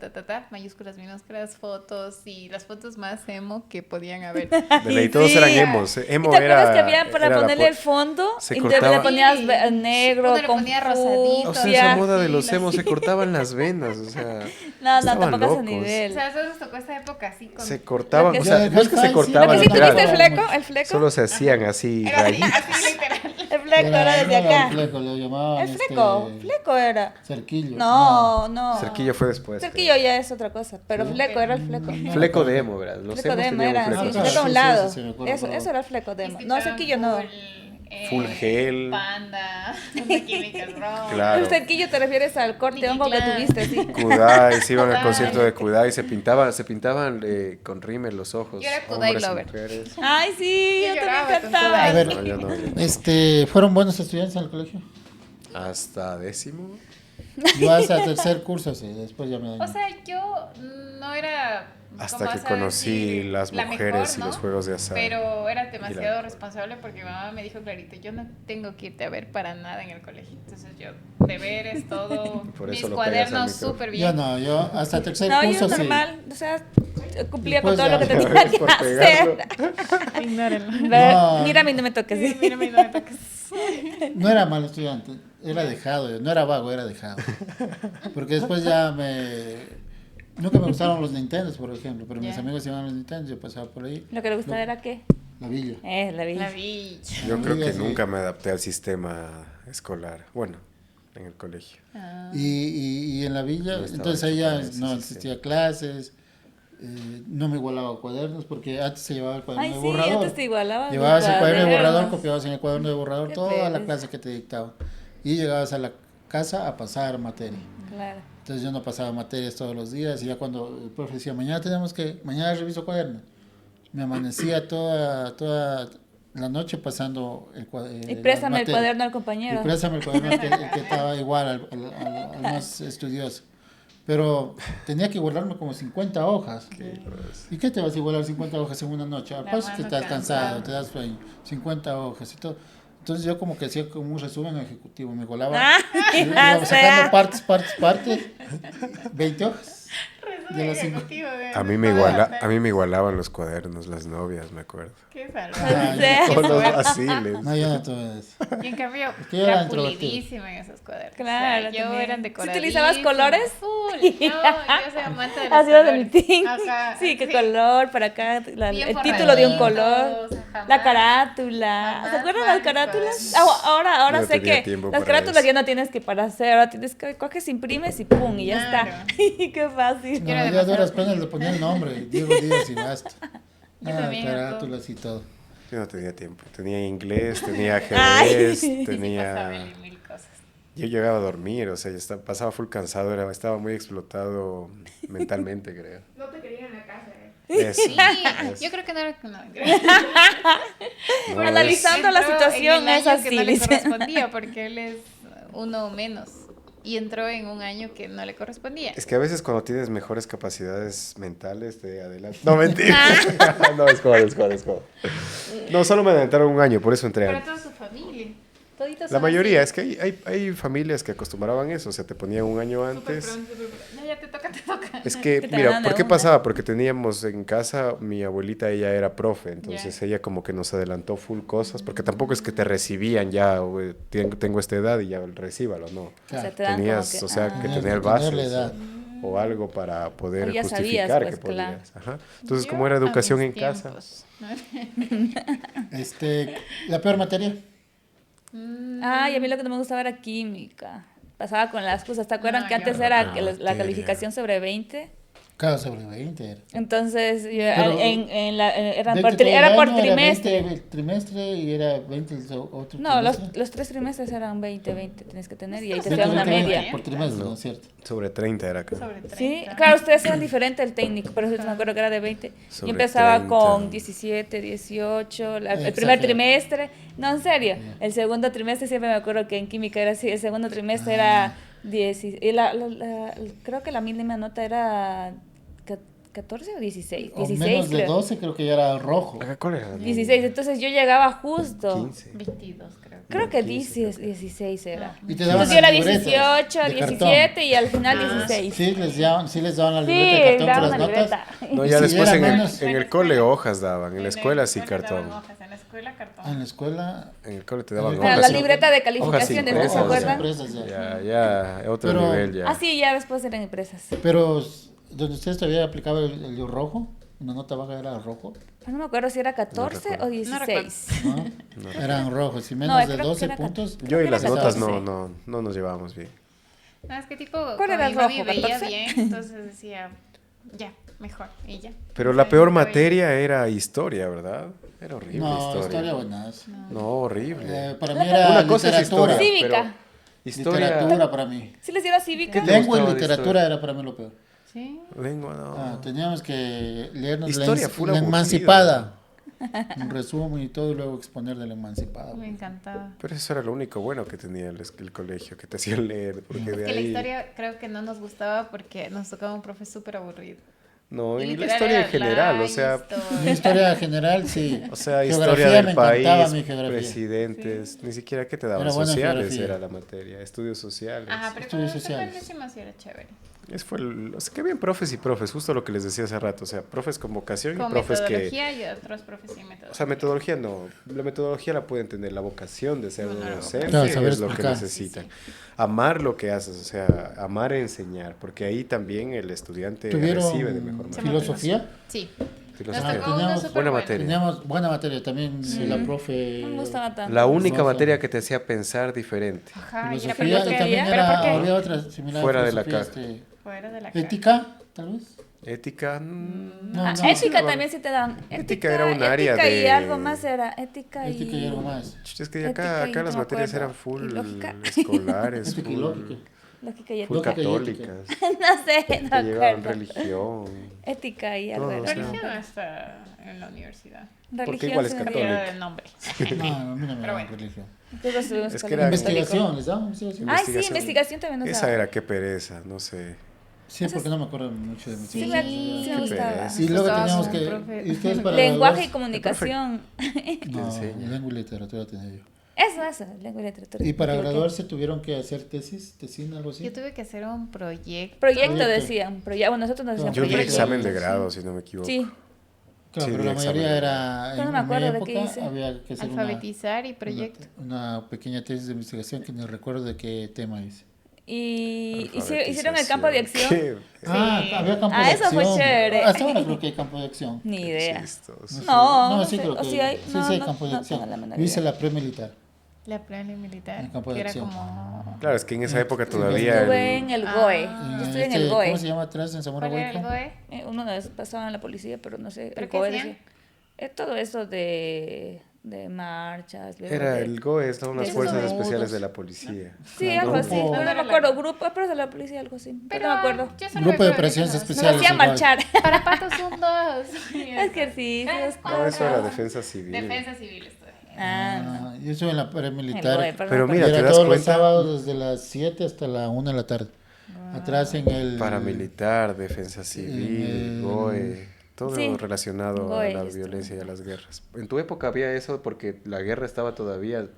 D: mayúsculas, minúsculas, fotos y las fotos más emo que podían haber.
C: De ley, todos
E: Sí.
C: eran emos. Emo
E: ¿Y te acuerdas
C: era.
E: que había para
C: era la
E: ponerle
C: po-
E: el fondo?
C: se
E: Y
C: cortaba-
E: le ponías
D: Sí.
E: negro,
D: Uno le
E: con
D: ponía rosadito.
C: O sea,
E: fucsia.
C: esa moda de los
D: Sí,
C: emos se cortaban las venas, o sea.
E: No, no,
C: estaban
E: tampoco a ese
C: locos.
E: nivel.
D: O sea, eso nos tocó esta época así con...
C: Se cortaban,
E: Lo
C: o
E: que
C: sea,
B: sí.
C: no es que se
B: Sí,
C: cortaban,
E: ¿Lo que sí
B: literal.
E: tuviste el
C: literal.
E: fleco? ¿El fleco?
C: Solo se hacían así
D: Era así,
C: rayitas.
D: así literal.
E: El fleco era desde
B: no era
E: acá.
B: fleco, lo llamaban.
E: El fleco, fleco era.
B: Cerquillo.
E: No.
C: Cerquillo fue después.
E: Cerquillo ya es otra cosa, pero
B: Sí.
E: fleco era el fleco.
B: No.
C: Fleco de emo, ¿verdad? Los
E: Fleco
C: emos
E: de emo
C: tenían
E: era,
C: un fleco.
E: sí,
B: Ah,
E: fleco a un
B: sí,
E: lado.
B: sí, sí, me acuerdo,
E: Eso era el fleco de emo. No,
D: Escuchaban
E: cerquillo no.
C: Full gel.
D: Panda, The Chemical Romance.
C: Claro.
E: El cerquillo te refieres al corte
D: Nicki
E: hongo que
D: Clan.
E: tuviste, sí.
C: Kudai, se iban al
D: Kudai.
C: concierto de Kudai, se pintaban con rímel los ojos.
D: Yo era Kudai
C: hombres y
D: lover.
C: mujeres.
E: Ay, sí,
D: Yo
E: yo
D: lloraba
E: también
D: con
E: cantaba.
B: A ver,
C: No, yo no.
B: ¿fueron buenos estudiantes en el colegio?
C: Hasta décimo.
B: Yo hasta tercer curso, sí, después ya me dañé.
D: O sea, yo no era...
C: Hasta
D: ¿cómo
C: que
D: vas a
C: conocí
D: decir?
C: las
D: La
C: mujeres
D: mejor,
C: y
D: ¿no?
C: los juegos de azar.
D: Pero era demasiado
C: la-
D: responsable porque mi mamá me dijo clarito, yo no tengo que irte a ver para nada en el colegio. Entonces yo, deberes, todo,
C: Por
D: mis
C: eso lo pegas al
D: cuadernos
C: micrófono.
D: súper
B: Yo
D: bien.
B: no, yo hasta tercer
E: No,
B: curso
E: yo
B: sí.
E: normal, o sea, cumplía con
B: Después
E: todo lo que
B: ya.
E: tenía que
C: Por
E: hacer.
C: pegarlo.
D: Ignórenlo.
B: No.
E: Mira, a mí no me toques.
D: Sí, mírame, no me toques.
B: No era mal estudiante, era dejado, no era vago, era dejado. Porque después ya nunca me gustaron los Nintendos, por ejemplo, pero mis
D: Ya.
B: amigos llevaban los Nintendos, yo pasaba por ahí.
E: Lo que le gustaba era qué?
B: La villa.
E: La vi.
D: La bitch.
C: Yo creo que
B: Sí.
C: nunca me adapté al sistema escolar. Bueno, en el colegio.
D: Ah.
B: Y en la villa,
C: No estaba
B: entonces
C: hecho
B: ahí
C: para
B: ya
C: ese
B: no
C: sistema.
B: existía clases, no me igualaba cuadernos, porque antes se llevaba el cuaderno
E: Ay,
B: de
E: sí,
B: borrador.
E: antes te igualaba.
B: Llevabas el cuaderno de borrador,
E: cuadernos.
B: copiabas en el cuaderno de borrador
E: Qué
B: toda la
E: pereza.
B: clase que te dictaba. Y llegabas a la casa a pasar materia.
E: Claro.
B: Entonces yo no pasaba materias todos los días y ya cuando el profe decía, mañana reviso cuaderno, me amanecía toda la noche pasando
E: Y préstame el cuaderno al compañero.
B: Y préstame el cuaderno el que estaba igual al más estudioso. Pero tenía que guardarme como 50 hojas. ¿Y qué te vas a igualar 50 hojas en una noche?
D: La
B: Aparte que
D: mano
B: estás cansado,
D: cansada.
B: te das sueño, 50 hojas y todo. Entonces yo como que hacía como un resumen ejecutivo, me igualaba,
E: Ay,
B: iba
E: o
B: sacando
E: sea.
B: partes, 20 hojas. De las cinco.
C: A mí me igualaban los cuadernos, las novias, me acuerdo.
D: Qué salvaje.
B: Ah,
E: sea.
C: Todos los vaciles.
B: No, yo no tuve eso.
D: Y en cambio,
B: que yo era
D: era
B: introvertido.
D: pulidísima en esos cuadernos.
E: Claro,
D: O sea, yo
E: también.
D: eran
E: ¿Sí
D: decoradísimos.
E: utilizabas colores?
D: Full. No, yo soy amante de los
E: Has ido de mi
D: colores.
E: team.
D: Ajá,
E: Sí, qué color, para acá,
D: Bien
E: el título de un
B: forraditos,
E: color,
D: jamás.
E: la carátula.
D: Jamás
E: ¿Se acuerdan
D: van
E: las carátulas?
D: cuadernos.
E: Ahora
C: No
E: sé
C: tenía
E: que
C: tiempo
E: las
C: para
E: carátulas
C: eso.
E: ya no tienes que para hacer, ahora tienes que coges, imprimes y pum, y ya
D: Claro.
E: está. Qué fácil.
B: No,
D: era
B: yo a
D: demasiado
B: duras penas le ponía el nombre, Diego Díaz y basta.
D: Yo también,
B: Carátulas y todo.
C: Yo no tenía tiempo. Tenía inglés, tenía
E: Ay.
C: ajedrez,
D: Pasaba
C: tenía...
D: mil cosas.
C: Yo llegaba a dormir, o sea, pasaba full cansado, estaba muy explotado mentalmente, creo.
A: No te querían en la casa,
C: Eso,
D: Sí,
C: eso.
D: yo creo que no era... No,
C: No,
E: Analizando la
D: Entró
E: situación
D: en el
E: es
D: año que
E: así,
D: no le
E: dice.
D: correspondía porque él es uno menos. Y entró en un año que no le correspondía.
C: Es que a veces cuando tienes mejores capacidades mentales te adelantas. No, mentira. No, es joder. No, solo me adelantaron un año, por eso entré
D: Pero
C: antes.
D: toda su familia. Toditos
C: La
D: son
C: mayoría,
D: así.
C: es que hay familias que acostumbraban eso, o sea, te ponían un año
D: Súper
C: antes.
D: pronto, súper pronto. No, ya te toca.
C: Es que,
E: Que te
C: mira,
E: mandan de
C: ¿por qué
E: una.
C: pasaba? Porque teníamos en casa, mi abuelita, ella era profe, entonces
D: Ya.
C: ella como que nos adelantó full cosas, porque tampoco es que te recibían ya, tengo esta edad y ya recíbalo, no.
E: O sea,
B: Claro.
E: te dan
C: Tenías,
E: como que,
C: o sea, que
B: Tenías
C: tener
B: que tener la
C: bases
B: edad.
C: o algo para poder
E: O ya
C: justificar
E: sabías, pues,
C: que podías.
E: claro.
C: Ajá. Entonces,
D: Yo
C: como era
D: a
C: educación en
D: mis
C: casa,
D: tiempos, ¿no?
B: La peor materia.
E: Ay, a mí lo que no me gustaba era química. Pasaba con las cosas. ¿Te acuerdas
D: No,
E: que
D: yo
E: antes
D: no.
E: era que la
C: Materia.
E: calificación sobre 20?
B: Cada sobre 20 era.
E: Entonces,
B: Pero
E: era
B: 20
E: por,
B: todo el
E: era por
B: año, era
E: trimestre.
B: 20 el trimestre y era 20 el otro
E: No,
B: trimestre.
E: los 3 trimestres eran 20 tienes que tener y ahí te
B: 20,
E: hacía una
B: 20,
E: media.
B: Por trimestre, ¿no es cierto?
C: sobre 30 era acá.
D: Sobre 30.
E: Sí, claro, ustedes eran diferente el técnico, pero yo me acuerdo que era de 20.
C: Sobre
E: Yo empezaba
C: 30.
E: con 17, 18, el primer
B: Exagerado.
E: trimestre. No, en serio. El segundo trimestre siempre me acuerdo que en química era así. El segundo trimestre era Creo que la mínima nota era 14 o 16.
B: O
E: 16
B: menos de
E: creo.
B: 12 creo que ya era rojo.
C: ¿Cuál era?
E: 16, entonces yo llegaba justo.
C: 15.
D: 22, creo.
E: Creo que
C: 15,
E: 16 era.
B: Y te daban
E: Entonces yo era
B: las libretas
E: 18,
B: de
E: 17
B: cartón.
E: y al final 16.
B: Sí les daban la
E: Sí,
B: libreta de cartón
E: daban
B: con
E: la
B: las
E: libreta.
B: notas.
C: No,
B: Y
C: ya
B: si
C: después
B: era
C: en
B: menos-
C: el cole hojas daban, en la escuela sí
D: cole daban
C: cartón.
D: hojas, en la escuela cartón.
B: En la escuela.
C: En el cole te daban
B: Pero
E: Para
C: hojas.
E: la libreta de calificaciones, ¿no se
C: impresas,
E: acuerdan?
B: impresas ya.
C: Ya, otro
B: Pero-
C: nivel ya.
E: Ah, sí, ya después eran empresas.
B: Pero donde ustedes todavía aplicaban el rojo, una nota baja era rojo,
E: Pero no me acuerdo si era 14
C: recuerdo.
E: o 16.
B: ¿no? Eran rojos y menos
E: No,
B: de
E: creo que
B: 12
E: era
B: puntos.
C: Yo y
E: creo
C: las
E: que era
C: notas
E: 14.
C: no nos llevábamos bien.
D: No, es que tipo,
E: ¿Cuál
D: como
E: era el
D: mi mami
E: rojo,
D: veía
E: 14?
D: bien, entonces decía, ya, mejor, y ya.
C: Pero
D: O
C: la
D: sea,
C: peor
D: yo veía-
C: materia era historia, ¿verdad? Era horrible
B: No, historia
C: historia.
B: buenas.
C: No, horrible.
B: Para mí era
C: Una cosa es
B: literatura.
C: historia,
E: Cívica.
C: pero historia,
B: Literatura para mí.
E: ¿Sí les dieron cívica?
C: te
B: Lengua y
C: gustaba de
B: literatura
C: historia?
B: era para mí lo peor.
D: Sí.
C: lengua, no.
B: Teníamos que leernos
C: Historia full
B: la
C: aburrido.
B: Emancipada. Un resumen y todo y luego exponer de la Emancipada.
D: Me encantaba.
C: Pero eso era lo único bueno que tenía el colegio, que te hacían leer. Porque
D: Es
C: de
D: que la
C: ahí...
D: historia creo que no nos gustaba porque nos tocaba un profe súper aburrido.
C: No,
D: Y
C: y la
D: literal
C: historia en
D: era
C: general,
D: la
C: o sea...
B: Mi historia general, sí.
C: O sea,
B: Geografía
C: historia
B: me
C: del país,
B: encantaba mi geografía.
C: presidentes, ni siquiera que te daban
B: Era buena
C: sociales,
B: geografía.
C: era la materia, estudios sociales.
D: Ajá, pero
B: Estudios
D: con
B: sociales.
D: décima sí era chévere.
C: O sea, que bien profes y profes, justo lo que les decía hace rato, o sea, profes con vocación y
D: Con
C: profes que...
D: metodología y otros profes sin metodología.
C: O sea, metodología no, la metodología la pueden tener, la vocación de ser un docente
B: Claro, saber
C: es lo que
B: explicar.
C: necesitan. Amar lo que haces, o sea, amar enseñar, porque ahí también el estudiante recibe de mejor
B: ¿Tuvieron
C: manera.
B: filosofía?
D: Sí.
C: Filosofía.
D: Nos tocó una
B: teníamos
D: súper
C: buena
D: buena.
C: materia.
B: Teníamos buena materia también, la profe.
E: No me gustaba tanto.
C: La única
B: No,
C: materia que te hacía pensar diferente.
D: Ajá, y era
B: Filosofía,
D: porque
B: y también
E: ¿Pero por qué?
B: había otra similar.
C: Fuera de la
B: filosofía,
C: caja.
D: fuera de la cara.
B: ética, tal vez.
C: Ética,
B: No,
E: Ah,
B: no.
E: ética también sí te dan.
C: Ética era un área
E: ética y
C: de-
E: algo más era ética y...
B: Ética y algo más.
C: es que
E: Ética y
C: acá
E: no
C: las
E: me
C: materias
E: acuerdo.
C: eran full
E: Y lógica.
C: escolares,
B: Ética y
C: full,
B: lógica.
E: Lógica y
C: full
E: ética.
B: Lógica y ética.
C: católicas,
E: No sé,
C: que
E: no
C: llevaban
E: acuerdo.
C: religión.
E: Ética y algo
C: Todo,
E: era.
C: o sea,
D: Religión está en la universidad.
C: Porque igual es
E: sí me
C: católica.
E: olvidó.
D: Era del nombre.
B: No, a mí no me
D: Pero
B: daban
D: bueno.
B: religión.
E: Nosotros estuvimos
C: Es
E: con
C: que
E: el
C: era
B: Investigación, ¿les daban investigación?
E: Ay, sí, investigación también nos
C: Esa
E: daba.
C: era qué pereza, no sé.
B: Sí, porque no me acuerdo mucho de
E: Sí,
B: investigación.
E: sí me
C: Qué
E: gustaba.
C: pereza.
B: Y luego
D: Estaba
B: teníamos
D: su
B: que.
D: profe.
B: ¿Y ustedes para
E: Lenguaje y
B: graduarse?
E: comunicación.
B: No,
C: enseña?
B: lengua y literatura tenía yo.
E: Eso, lengua y literatura.
B: Y para
E: Me equivoqué.
B: graduarse tuvieron que hacer tesina, algo así.
D: Yo tuve que hacer un proyecto.
E: Proyecto
B: Proyecto.
E: decían. Bueno, nosotros nos decían
C: Yo di
E: proyecto.
C: examen de grado, si no me equivoco.
E: Sí.
B: Claro,
C: Sí,
B: pero
C: di
B: la
C: examen.
B: mayoría era.
E: Yo no
B: en
E: me
B: mi
E: acuerdo de
B: época
E: qué hice.
B: había que hacer
D: Alfabetizar y proyecto.
B: una pequeña tesis de investigación que ni recuerdo de qué tema hice.
E: Y hicieron el campo de acción.
C: Qué
B: Había campo
E: Ah,
B: de
E: eso
B: acción.
E: fue chévere.
B: Hasta ahora creo que hay campo de acción.
E: Ni idea.
C: chistoso.
E: No,
B: sí
E: sé.
B: creo
E: O
B: que
E: sí hay.
B: sí,
E: No,
B: sí hay
E: no,
B: campo de
E: no
B: acción.
E: tengo la menor
B: Yo hice
E: idea.
B: la pre-militar.
D: La plana militar.
B: En campo de
D: que era
B: acción.
D: como.
C: Claro, es que en esa época todavía...
E: Estuve en el GOE.
D: Ah.
E: Yo estuve en el
B: ¿Cómo se
E: GOE.
B: llama atrás en Zamora
D: ¿Cuál era el
B: Huayco?
D: GOE?
E: Uno de esos pasaba en la policía, pero no sé.
D: ¿Pero
E: El
D: qué
E: GOE
D: hacían?
E: decía. Todo eso de marchas. luego
C: Era
E: de-
C: el GOE, son las
E: de
C: fuerzas
E: esos
C: especiales
B: modos.
C: de la policía.
E: Sí, algo así.
B: Grupo-
E: Pero no me acuerdo. Grupo, pero de la policía, algo así. Pero no me acuerdo.
D: yo solo
B: Grupo de
D: recuerdo
B: operaciones
D: que
E: Nos
B: especiales.
E: hacían
B: igual.
E: marchar.
D: Para patos 1, 2.
E: Ejercicios.
C: No, eso era
E: cosas.
C: defensa civil.
D: Defensa civil estoy.
E: Ah,
B: Yo estuve en la
E: el
B: pre-militar.
E: GOE,
C: Pero
E: no me
C: mira,
B: Y
E: acuerdo.
C: ¿te
B: era
C: das
B: todos los
C: cuenta?
B: sábados desde las 7 hasta la 1 de la tarde. Atrás en el...
C: Paramilitar, defensa civil, GOE, todo
E: Sí,
C: relacionado a
E: GOE,
C: la
E: esto.
C: violencia y a las guerras. En tu época había eso porque la guerra estaba todavía...
B: en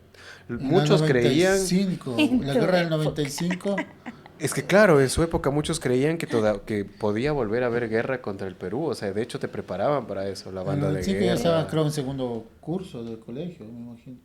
B: el
C: Muchos creían...
B: 95, la guerra del 95.
C: Es que claro, en su época muchos creían que podía volver a haber guerra contra el Perú. O sea, de hecho te preparaban para eso, la
B: En el
C: banda de
B: 95 ya
C: guerra.
B: estaba, creo, en segundo curso del colegio, me imagino.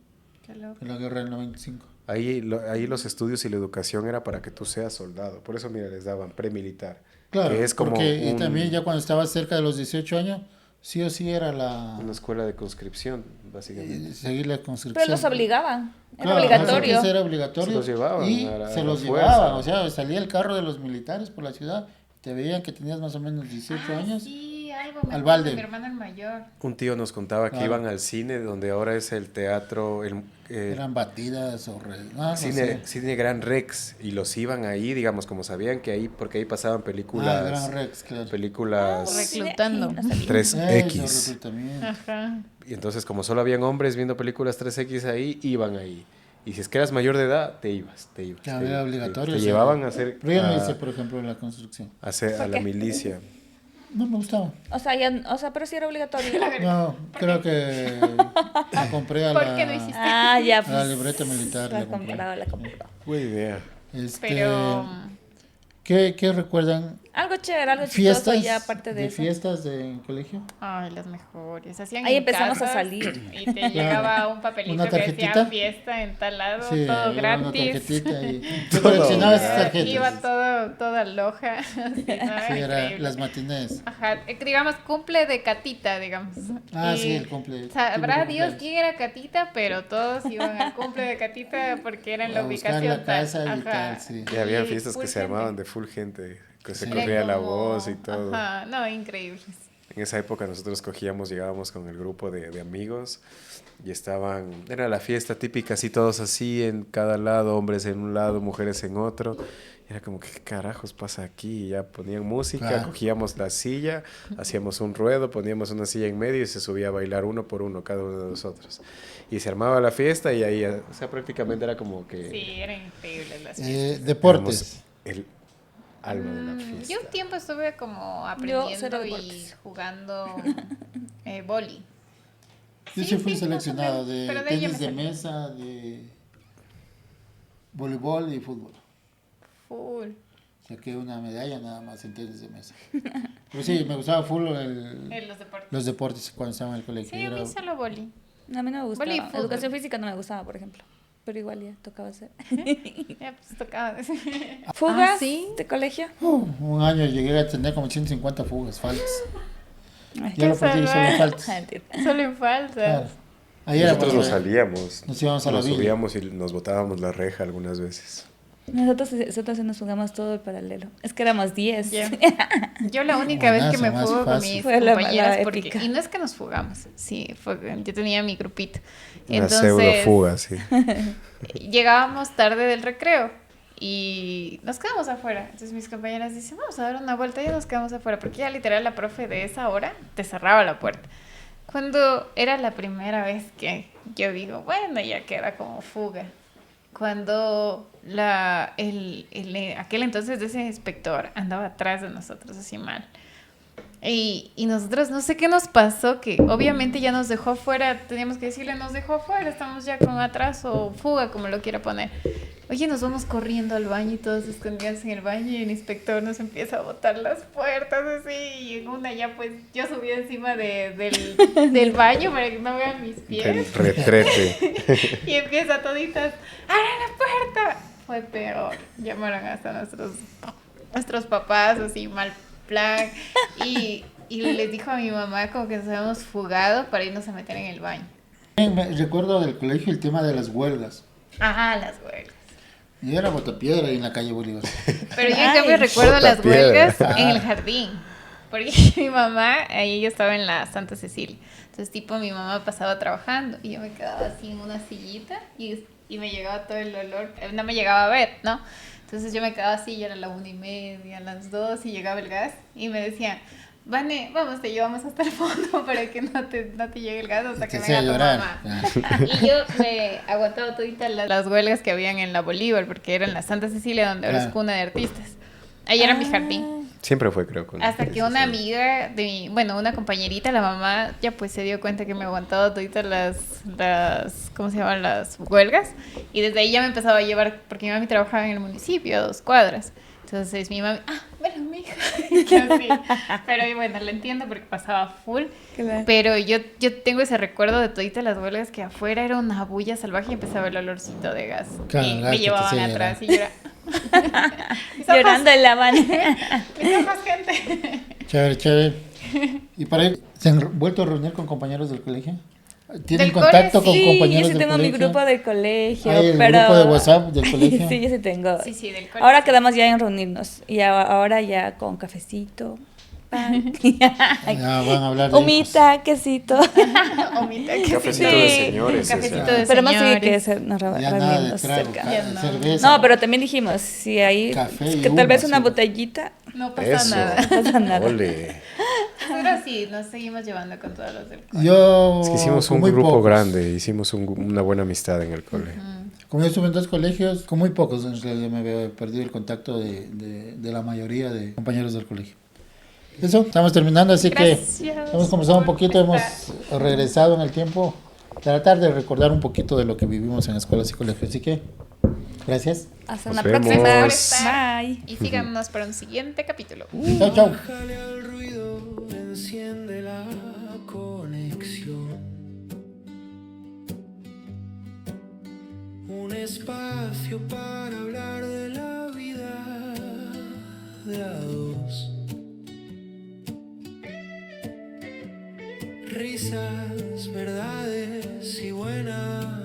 D: Qué loco.
B: En la guerra del 95.
C: Ahí los estudios y la educación era para que tú seas soldado. Por eso, mira, les daban premilitar.
B: Claro,
C: que es como
B: porque y también ya cuando estaba cerca de los 18 años, sí o sí era
C: una escuela de conscripción, básicamente.
B: seguir la conscripción.
E: Pero los obligaban. Era
B: Claro,
E: obligatorio.
B: eso era obligatorio.
C: Se los llevaban
B: y
C: a la
B: se los
C: fuerza.
B: llevaban. O sea, salía el carro de los militares por la ciudad. Te veían que tenías más o menos 18 años.
D: Sí, algo
B: Al
D: me acuerdo
B: balde.
D: de mi hermano el mayor.
C: Un tío nos contaba que
B: Claro.
C: iban al cine, donde ahora es el teatro,
B: Eran batidas o no
C: cine,
B: sé.
C: cine Gran Rex, y los iban ahí, digamos, como sabían que ahí, porque ahí pasaban películas,
B: Gran Rex, claro.
C: películas
D: Reclutando.
E: No sabía.
C: 3X.
B: Reclutamiento.
D: Ajá.
C: Y entonces, como solo habían hombres viendo películas 3X ahí, iban ahí. Y si es que eras mayor de edad, te ibas.
B: Claro, era obligatorio.
C: Te
B: sí.
C: llevaban a hacer...
B: Pero yo no hice, por ejemplo, la construcción.
C: a la milicia.
B: No me gustaba.
E: O sea, pero sí era obligatorio.
B: No, creo que la compré a
D: ¿Por qué no hiciste?
E: Ah, ya,
B: a la libreta militar.
E: La
B: la compré.
E: compró.
C: Buena idea.
D: Pero
B: ¿Qué recuerdan?
E: Algo chévere, algo
B: ¿Fiestas?
E: chistoso ya aparte de eso.
B: ¿Fiestas en colegio?
D: ay, las mejores. Hacían
E: Ahí
D: en
E: empezamos a
D: casas
E: salir.
D: Y te llegaba un papelito
B: ¿Una
D: que decía
B: tarjetita?
D: fiesta en tal lado, todo
B: Una
D: gratis.
B: tarjetita y yo coleccionaba esas tarjetas.
D: Iba toda loja. Así, ¿no?
B: Sí, era
D: Increíble.
B: las matinés.
D: Ajá, digamos, cumple de Catita, digamos.
B: Ah,
D: Y
B: sí, el cumple.
D: Sabrá
B: típico
D: Dios
B: cumpleaños.
D: quién era Catita, pero todos iban al cumple de Catita porque era en la
B: A buscar
D: ubicación
B: la casa
D: tal.
B: y tal, sí.
C: Y había
D: Y
C: fiestas
D: full
C: que se
D: gente.
C: armaban de full gente, que se
B: Sí.
C: corría
D: Era
C: la
D: como-
C: voz y todo.
D: Ajá, no, increíbles.
C: En esa época nosotros llegábamos con el grupo de amigos y era la fiesta típica, así todos así, en cada lado, hombres en un lado, mujeres en otro. Y era como, ¿qué carajos pasa aquí? Y ya ponían música,
B: Claro.
C: cogíamos la silla, hacíamos un ruedo, poníamos una silla en medio y se subía a bailar uno por uno, cada uno de nosotros. Y se armaba la fiesta y ahí, o sea, prácticamente era como que...
D: Sí, eran increíbles las fiestas.
B: Deportes.
C: éramos el alma de la fiesta.
D: Yo un tiempo estuve como
E: cero
D: aprendiendo y
E: deportes.
D: jugando boli.
B: Yo
D: Sí,
B: sí fui
D: sí,
B: seleccionado
D: más o menos,
B: de
D: pero de ahí ya
B: tenis
D: me
B: de
D: salí.
B: mesa, de voleibol y fútbol.
D: Full.
B: Saqué una medalla nada más en tenis de mesa. Pero sí, me gustaba full
D: Los deportes.
B: los deportes cuando estaba en el colegio.
D: Sí, a
B: Era-
D: mí solo boli.
E: A mí no me gustaba.
D: Vole y fútbol.
E: Educación física no me gustaba, por ejemplo. Pero igual ya tocaba hacer.
D: Ya, pues tocaba.
E: ¿Fugas
A: ¿sí?
E: de colegio?
B: un año llegué a tener como 150 fugas, faltas.
E: Ay,
B: Ya lo perdí, solo faltas.
E: mentira.
D: Solo en falsas.
B: Claro. Ahí era
C: Nosotros nos
B: cuando
C: salíamos,
B: nos íbamos a la
C: nos
B: villa.
C: subíamos y nos botábamos la reja algunas veces.
E: Nosotros sí nos jugamos todo el paralelo. Es que éramos 10.
D: Ya. Yo la única vez que me
B: Buenazo,
D: fugo
B: más
D: con
B: fácil.
D: mis
E: Fue la
D: compañeras, porque,
E: épica.
D: y no es que nos fugamos, sí, yo tenía mi grupito.
C: Una pseudo fuga, sí.
D: Llegábamos tarde del recreo y nos quedamos afuera. Entonces mis compañeras dicen, vamos a dar una vuelta y nos quedamos afuera, porque ya literal la profe de esa hora te cerraba la puerta. Cuando era la primera vez que yo digo, bueno, ya queda como fuga. Cuando aquel entonces de ese inspector andaba atrás de nosotros así mal. Y nosotros no sé qué nos pasó, que obviamente ya nos dejó fuera, teníamos que decirle, nos dejó fuera, estamos ya con atraso, fuga, como lo quiera poner. Oye, nos vamos corriendo al baño y todos escondidos en el baño y el inspector nos empieza a botar las puertas así, y en una ya pues yo subí encima del baño para que no vean mis
C: El
D: pies
C: retrete.
D: y empieza toditas, ¡abran la puerta! Fue peor, llamaron hasta nuestros papás así mal plan y les dijo a mi mamá como que nos habíamos fugado para irnos a meter en el baño.
B: Recuerdo del colegio el tema de las huelgas.
D: Ajá, las huelgas.
B: Yo era botapiedra ahí en la calle Bolívar.
D: Pero yo en
E: Ay.
D: cambio recuerdo las
C: Botapiedra.
D: huelgas en el jardín. Porque mi mamá, ahí yo estaba en la Santa Cecilia. Entonces tipo mi mamá pasaba trabajando y yo me quedaba así en una sillita y me llegaba todo el olor. No me llegaba a ver, ¿no? Entonces yo me quedaba así, ya era la 1:30, las 2 y llegaba el gas y me decían, Vane, vamos, te llevamos hasta el fondo para que no te llegue el gas hasta que
B: Te
D: venga
B: hacía
D: tu
B: llorar.
D: mamá. Y yo me aguantaba todita las huelgas que habían en la Bolívar, porque era en la Santa Cecilia, donde ahora es
B: Claro.
D: cuna de artistas. Ahí era mi jardín.
C: Siempre fue, creo.
D: Hasta que una amiga una compañerita, la mamá, ya pues se dio cuenta que me aguantaba todita las ¿cómo se llaman? Las huelgas. Y desde ahí ya me empezaba a llevar, porque mi mami trabajaba en el municipio, a 2 cuadras. Entonces mi mami, bueno, mi hija. Y así. Pero bueno, lo entiendo porque pasaba full.
E: Claro.
D: Pero yo tengo ese recuerdo de toditas las huelgas que afuera era una bulla salvaje y empezaba el olorcito de gas.
B: Claro,
D: y
B: gas
D: me
B: que
D: llevaban
B: te
D: atrás
B: hacía
D: y lloraba.
E: Llorando en la mano.
D: Mis ojos, gente.
B: Chévere, chévere. ¿Y para ir, se han vuelto a reunir con compañeros del colegio? ¿Tienen
D: Del
B: contacto
D: cole,
B: con
D: sí,
B: compañeros
E: yo sí
B: del
E: tengo mi
B: colegio?
E: grupo de colegio,
B: ¿Hay el
E: pero...
B: grupo de WhatsApp del colegio?
E: Sí, yo sí tengo.
D: Sí, del cole.
E: Ahora quedamos ya en reunirnos. Y ahora ya con cafecito, pan,
B: Ya van a hablar de
E: humita, quesito.
D: Omita, que
C: Cafecito
E: Sí.
C: de señores.
D: Cafecito
C: o sea.
D: de
E: Pero más sigue
D: señores.
E: que ser, nos
B: hijos. Ya nada de
E: reunimos
B: trago,
E: cerca.
D: Ya no.
B: cerveza.
E: No, pero también dijimos, si hay
B: Café y
E: que tal vez
B: humo,
E: una
B: sí.
E: botellita,
D: No pasa
C: Eso.
D: nada.
E: no pasa nada.
C: Ole.
D: Pero sí, nos seguimos llevando con todos los del cole.
B: Yo
C: Es que hicimos
B: con
C: un
B: muy
C: grupo
B: pocos.
C: grande, hicimos una buena amistad en el cole.
B: Como yo estuve en 2 colegios, con muy pocos en realidad me había perdido el contacto de la mayoría de compañeros del colegio. Eso, estamos terminando, así
D: Gracias
B: que hemos conversado un poquito, hemos regresado en el tiempo, tratar de recordar un poquito de lo que vivimos en escuelas y colegios. Así que, gracias.
E: Hasta
C: Nos
E: una
C: vemos.
E: próxima.
D: Gracias por estar.
E: Bye.
D: Y síganos para un siguiente capítulo.
B: Chau, chau.
F: Bájale al ruido, enciende la conexión. Un espacio para hablar de la vida de a dos. Risas, verdades y buenas